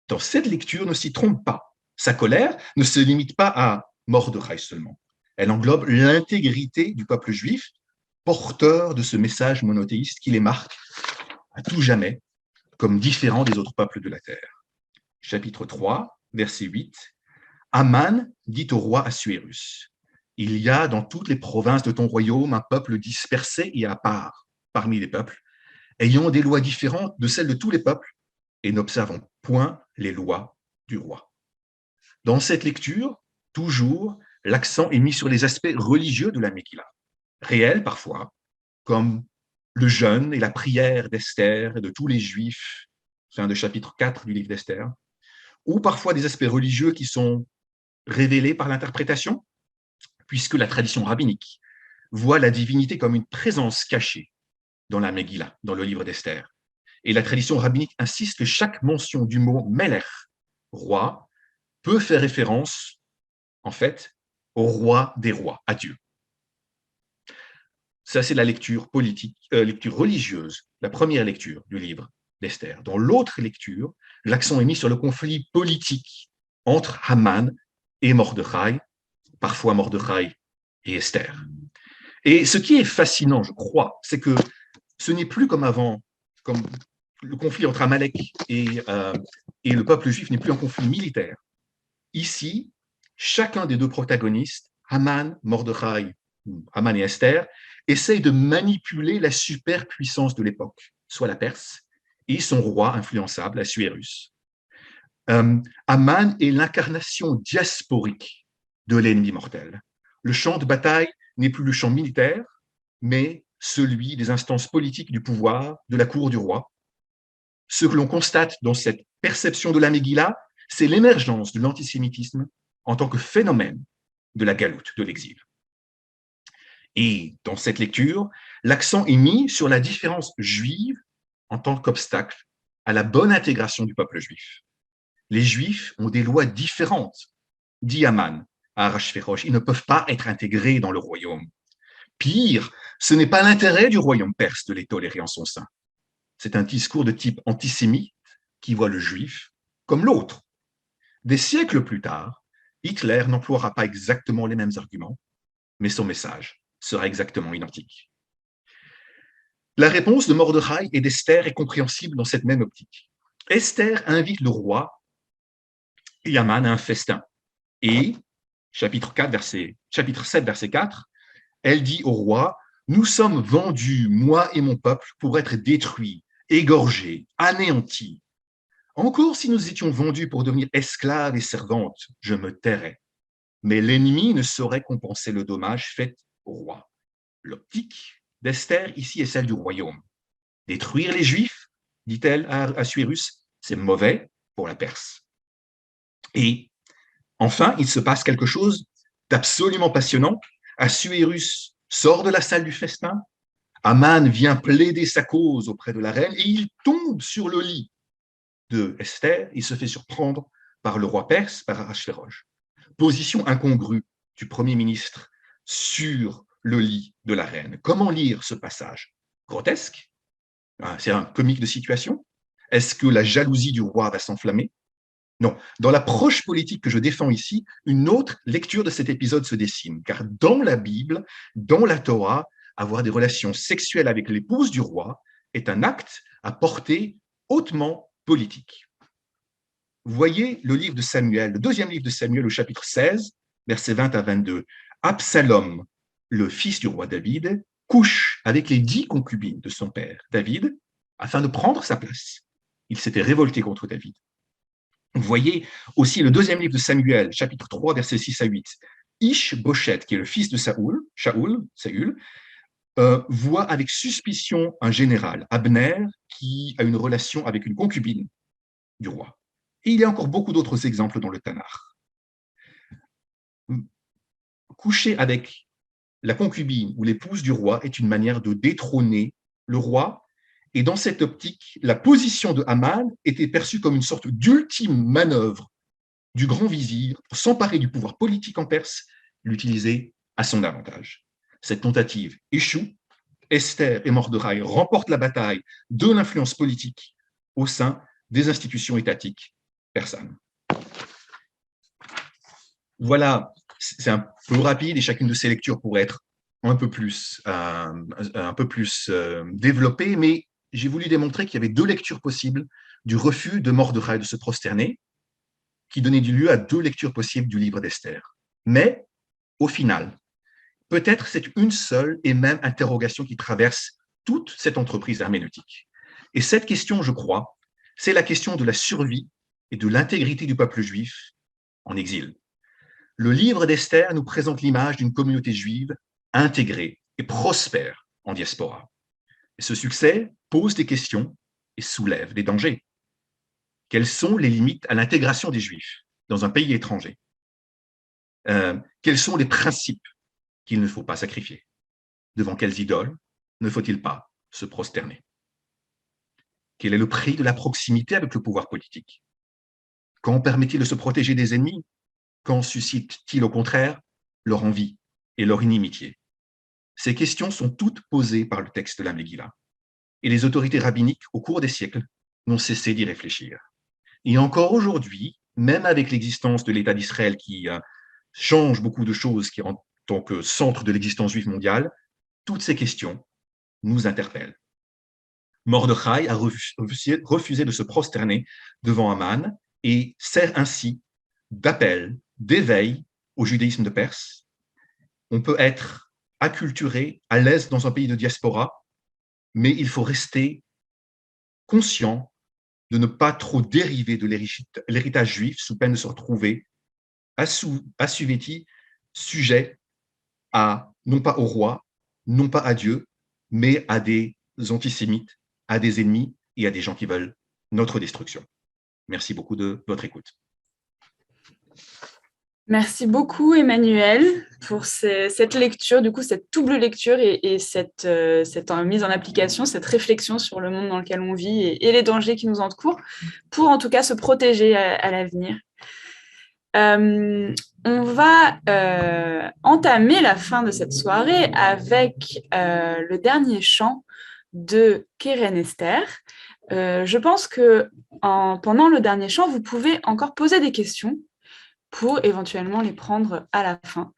dans cette lecture, ne s'y trompe pas. Sa colère ne se limite pas à Mordechai seulement. Elle englobe l'intégrité du peuple juif, porteur de ce message monothéiste qui les marque à tout jamais comme différents des autres peuples de la terre. Chapitre 3, verset 8. Haman dit au roi Assuérus, « Il y a dans toutes les provinces de ton royaume un peuple dispersé et à part parmi les peuples, ayant des lois différentes de celles de tous les peuples, et n'observant point les lois du roi. » Dans cette lecture, toujours, l'accent est mis sur les aspects religieux de la Megillah, réels parfois, comme le jeûne et la prière d'Esther et de tous les Juifs, fin de chapitre 4 du livre d'Esther, ou parfois des aspects religieux qui sont révélés par l'interprétation, puisque la tradition rabbinique voit la divinité comme une présence cachée dans la Megillah, dans le livre d'Esther. Et la tradition rabbinique insiste que chaque mention du mot Melech, roi, peut faire référence, en fait, au roi des rois, à Dieu. Ça, c'est la lecture politique, lecture religieuse, la première lecture du livre d'Esther. Dans l'autre lecture, l'accent est mis sur le conflit politique entre Haman et Mordechai, parfois Mordechai et Esther. Et ce qui est fascinant, je crois, c'est que ce n'est plus comme avant, comme le conflit entre Amalek et le peuple juif n'est plus un conflit militaire. Ici, chacun des deux protagonistes, Haman, Mordechai, Haman et Esther, essaye de manipuler la superpuissance de l'époque, soit la Perse, et son roi influençable, Assuérus. Haman est l'incarnation diasporique de l'ennemi mortel. Le champ de bataille n'est plus le champ militaire, mais celui des instances politiques du pouvoir, de la cour du roi. Ce que l'on constate dans cette perception de la Megillah, c'est l'émergence de l'antisémitisme en tant que phénomène de la galoute, de l'exil. Et dans cette lecture, l'accent est mis sur la différence juive en tant qu'obstacle à la bonne intégration du peuple juif. Les Juifs ont des lois différentes, dit Haman à Ahasverosh, ils ne peuvent pas être intégrés dans le royaume. Pire, Ce n'est pas l'intérêt du royaume perse de les tolérer en son sein. C'est un discours de type antisémite qui voit le juif comme l'autre. Des siècles plus tard, Hitler n'emploiera pas exactement les mêmes arguments, mais son message sera exactement identique. La réponse de Mordechai et d'Esther est compréhensible dans cette même optique. Esther invite le roi et Haman à un festin. Et, chapitre 7, verset 4, elle dit au roi, « Nous sommes vendus, moi et mon peuple, pour être détruits, égorgés, anéantis. Encore si nous étions vendus pour devenir esclaves et servantes, je me tairais. Mais l'ennemi ne saurait compenser le dommage fait au roi. » L'optique d'Esther ici est celle du royaume. Détruire les Juifs, dit-elle à Assuérus, c'est mauvais pour la Perse. Et enfin, il se passe quelque chose d'absolument passionnant. Assuérus sort de la salle du festin, Haman vient plaider sa cause auprès de la reine et il tombe sur le lit de Esther, il se fait surprendre par le roi perse, par Achashvérosh. Position incongrue du premier ministre sur le lit de la reine. Comment lire ce passage? Grotesque? C'est un comique de situation? Est-ce que la jalousie du roi va s'enflammer? Non. Dans l'approche politique que je défends ici, une autre lecture de cet épisode se dessine, car dans la Bible, dans la Torah, avoir des relations sexuelles avec l'épouse du roi est un acte à portée hautement politique. Voyez le livre de Samuel, le deuxième livre de Samuel au chapitre 16, versets 20 à 22. Absalom, le fils du roi David, couche avec les 10 concubines de son père, David, afin de prendre sa place. Il s'était révolté contre David. Voyez aussi le deuxième livre de Samuel, chapitre 3, versets 6 à 8. Ish-Boshet, qui est le fils de Saül, voit avec suspicion un général, Abner, qui a une relation avec une concubine du roi. Et il y a encore beaucoup d'autres exemples dans le Tanakh. Coucher avec la concubine ou l'épouse du roi est une manière de détrôner le roi. Et dans cette optique, la position de Haman était perçue comme une sorte d'ultime manœuvre du grand vizir pour s'emparer du pouvoir politique en Perse, l'utiliser à son avantage. Cette tentative échoue. Esther et Mordechai remportent la bataille de l'influence politique au sein des institutions étatiques persanes. Voilà, c'est un peu rapide et chacune de ces lectures pourrait être un peu plus développée, mais j'ai voulu démontrer qu'il y avait 2 lectures possibles du refus de Mordechai de se prosterner, qui donnait lieu à 2 lectures possibles du livre d'Esther. Mais, au final, peut-être c'est une seule et même interrogation qui traverse toute cette entreprise herméneutique. Et cette question, je crois, c'est la question de la survie et de l'intégrité du peuple juif en exil. Le livre d'Esther nous présente l'image d'une communauté juive intégrée et prospère en diaspora. Et ce succès pose des questions et soulève des dangers. Quelles sont les limites à l'intégration des Juifs dans un pays étranger? Quels sont les principes qu'il ne faut pas sacrifier? Devant quelles idoles ne faut-il pas se prosterner? Quel est le prix de la proximité avec le pouvoir politique? Quand permet-il de se protéger des ennemis? Quand suscite-t-il au contraire leur envie et leur inimitié? Ces questions sont toutes posées par le texte de la Megillah. Et les autorités rabbiniques, au cours des siècles, n'ont cessé d'y réfléchir. Et encore aujourd'hui, même avec l'existence de l'État d'Israël qui change beaucoup de choses qui en tant que centre de l'existence juive mondiale, toutes ces questions nous interpellent. Mordechai a refusé de se prosterner devant Haman et sert ainsi d'appel, d'éveil au judaïsme de Perse. On peut être acculturé, à l'aise dans un pays de diaspora, mais il faut rester conscient de ne pas trop dériver de l'héritage juif sous peine de se retrouver assujetti, sujet à, non pas au roi, non pas à Dieu, mais à des antisémites, à des ennemis et à des gens qui veulent notre destruction. Merci beaucoup de votre écoute. Merci beaucoup, Emmanuel, pour cette lecture, du coup, cette double lecture et cette mise en application, cette réflexion sur le monde dans lequel on vit et les dangers qui nous entourent, pour en tout cas se protéger à l'avenir. On va entamer la fin de cette soirée avec le dernier chant de Keren Esther. Je pense que pendant le dernier chant, vous pouvez encore poser des questions pour éventuellement les prendre à la fin.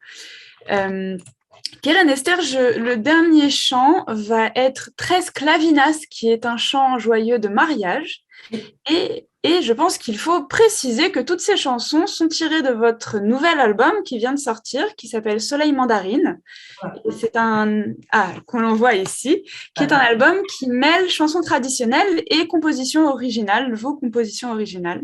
Keren Esther, le dernier chant va être Tres Clavinas, qui est un chant joyeux de mariage. Et je pense qu'il faut préciser que toutes ces chansons sont tirées de votre nouvel album qui vient de sortir, qui s'appelle Soleil Mandarine. Et c'est qu'on l'on voit ici, qui est un album qui mêle chansons traditionnelles et compositions originales, vos compositions originales.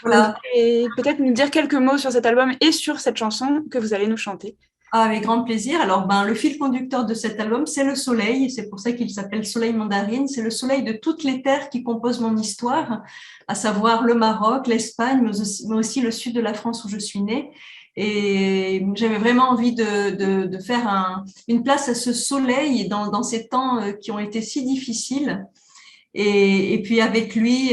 Voilà. Et peut-être nous dire quelques mots sur cet album et sur cette chanson que vous allez nous chanter. Avec grand plaisir. Alors, le fil conducteur de cet album, c'est le soleil. C'est pour ça qu'il s'appelle Soleil Mandarine. C'est le soleil de toutes les terres qui composent mon histoire, à savoir le Maroc, l'Espagne, mais aussi le sud de la France où je suis née. Et j'avais vraiment envie de faire une place à ce soleil dans ces temps qui ont été si difficiles. Et puis avec lui,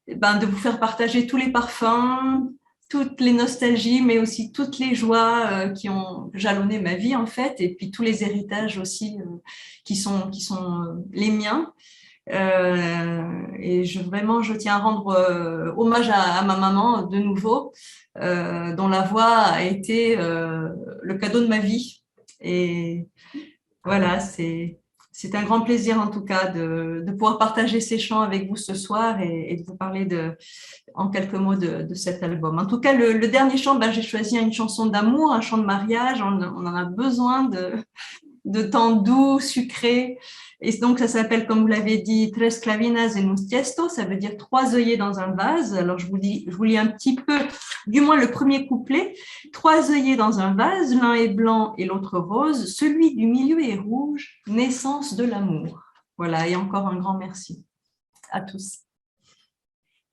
de vous faire partager tous les parfums, toutes les nostalgies, mais aussi toutes les joies qui ont jalonné ma vie en fait, et puis tous les héritages aussi qui sont les miens. Et je tiens à rendre hommage à ma maman de nouveau, dont la voix a été le cadeau de ma vie. Et voilà, c'est un grand plaisir en tout cas de pouvoir partager ces chants avec vous ce soir et de vous parler en quelques mots de cet album. En tout cas, le dernier chant, j'ai choisi une chanson d'amour, un chant de mariage. On en a besoin de temps doux, sucré. Et donc, ça s'appelle, comme vous l'avez dit, Tres clavinas en un tiesto, ça veut dire 3 œillets dans un vase. Alors, je vous lis un petit peu, du moins le premier couplet. 3 œillets dans un vase, l'un est blanc et l'autre rose, celui du milieu est rouge, naissance de l'amour. Voilà, et encore un grand merci à tous.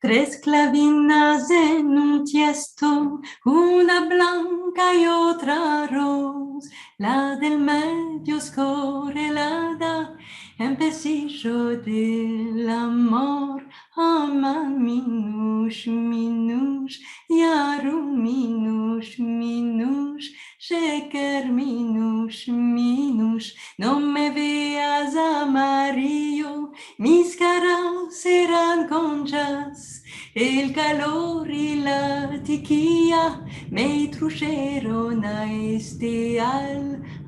Tres clavinas en un tiesto, una blanca y otra rosa, la del medio escorelada, en pesillo del amor, aman minush, minush, yarum minush, minush, sheker minush, minush, no me veas amarillo, mis caras serán conchas, el calor y la tiquía me trujeron a este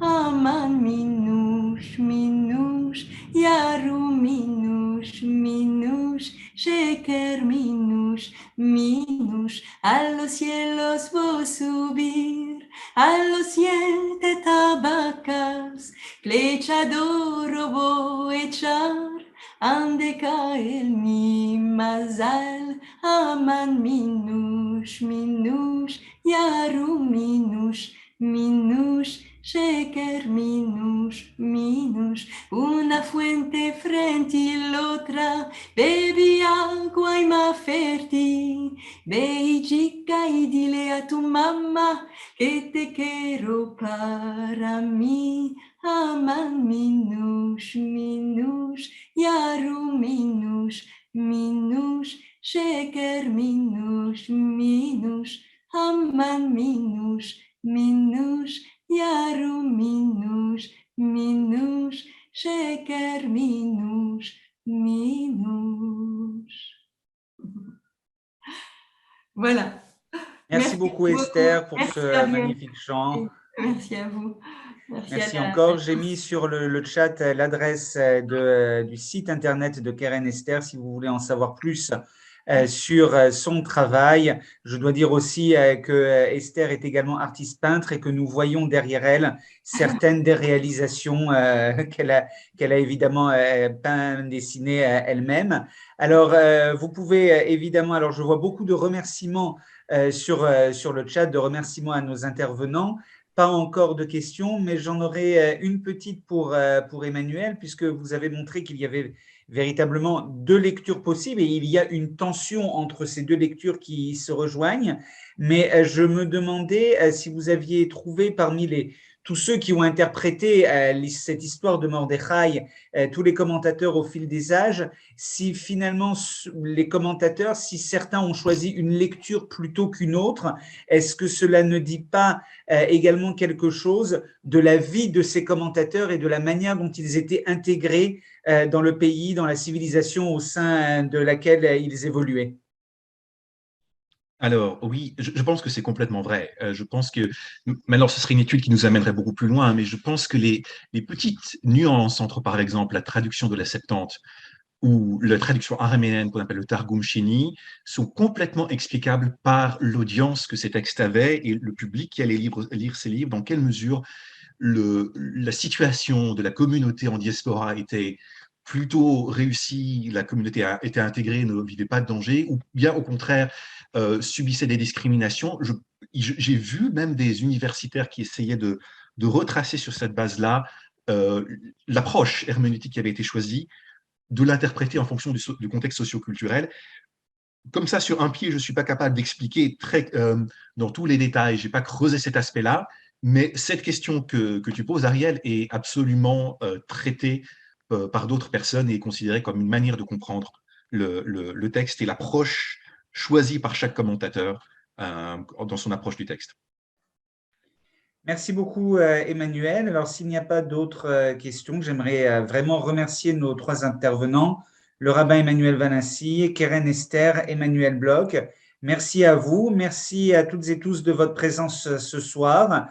aman minush, minush, yarum minush, minush, sheker minush, minush, a los cielos voy a subir, a los 7 tabacas, flecha de oro voy a echar, ande caer mi mazal, aman minush, minush, yarum minush, minush, sheker minush, minush, una fuente frente y la otra, bebí agua y más fértil, ve y chica y dile a tu mamá que te quiero para mí, aman minush, minush, yarum minush, minush, sheker minush, minush, aman minush, minush, yarum minush, minush, sheker minush, minush. Voilà. Merci beaucoup Esther pour ce magnifique chant. Merci à vous. Merci encore. J'ai mis sur le chat l'adresse du site internet de Keren Esther si vous voulez en savoir plus sur son travail. Je dois dire aussi que Esther est également artiste peintre et que nous voyons derrière elle certaines des réalisations qu'elle a évidemment peint, dessinées elle-même. Alors, vous pouvez évidemment, alors je vois beaucoup de remerciements sur le chat, de remerciements à nos intervenants. Pas encore de questions, mais j'en aurai une petite pour Emmanuel, puisque vous avez montré qu'il y avait véritablement 2 lectures possibles et il y a une tension entre ces 2 lectures qui se rejoignent. Mais je me demandais si vous aviez trouvé parmi tous ceux qui ont interprété cette histoire de Mordechai, tous les commentateurs au fil des âges, si finalement les commentateurs, si certains ont choisi une lecture plutôt qu'une autre, est-ce que cela ne dit pas également quelque chose de la vie de ces commentateurs et de la manière dont ils étaient intégrés dans le pays, dans la civilisation au sein de laquelle ils évoluaient? Alors, oui, je pense que c'est complètement vrai. Je pense que, maintenant, ce serait une étude qui nous amènerait beaucoup plus loin, mais je pense que les petites nuances entre, par exemple, la traduction de la Septante ou la traduction araméenne qu'on appelle le Targum Sheni sont complètement explicables par l'audience que ces textes avaient et le public qui allait lire ces livres, dans quelle mesure la situation de la communauté en diaspora était plutôt réussie, la communauté était intégrée, ne vivait pas de danger, ou bien au contraire subissait des discriminations. J'ai vu même des universitaires qui essayaient de retracer sur cette base-là l'approche herméneutique qui avait été choisie, de l'interpréter en fonction du contexte socioculturel. Comme ça, sur un pied, je ne suis pas capable d'expliquer dans tous les détails, je n'ai pas creusé cet aspect-là, mais cette question que tu poses, Ariel, est absolument traitée par d'autres personnes et est considérée comme une manière de comprendre le texte et l'approche choisie par chaque commentateur dans son approche du texte. Merci beaucoup, Emmanuel. Alors, s'il n'y a pas d'autres questions, j'aimerais vraiment remercier nos trois intervenants, le rabbin Emmanuel Vanassi, Keren Esther, Emmanuel Bloch. Merci à vous. Merci à toutes et tous de votre présence ce soir.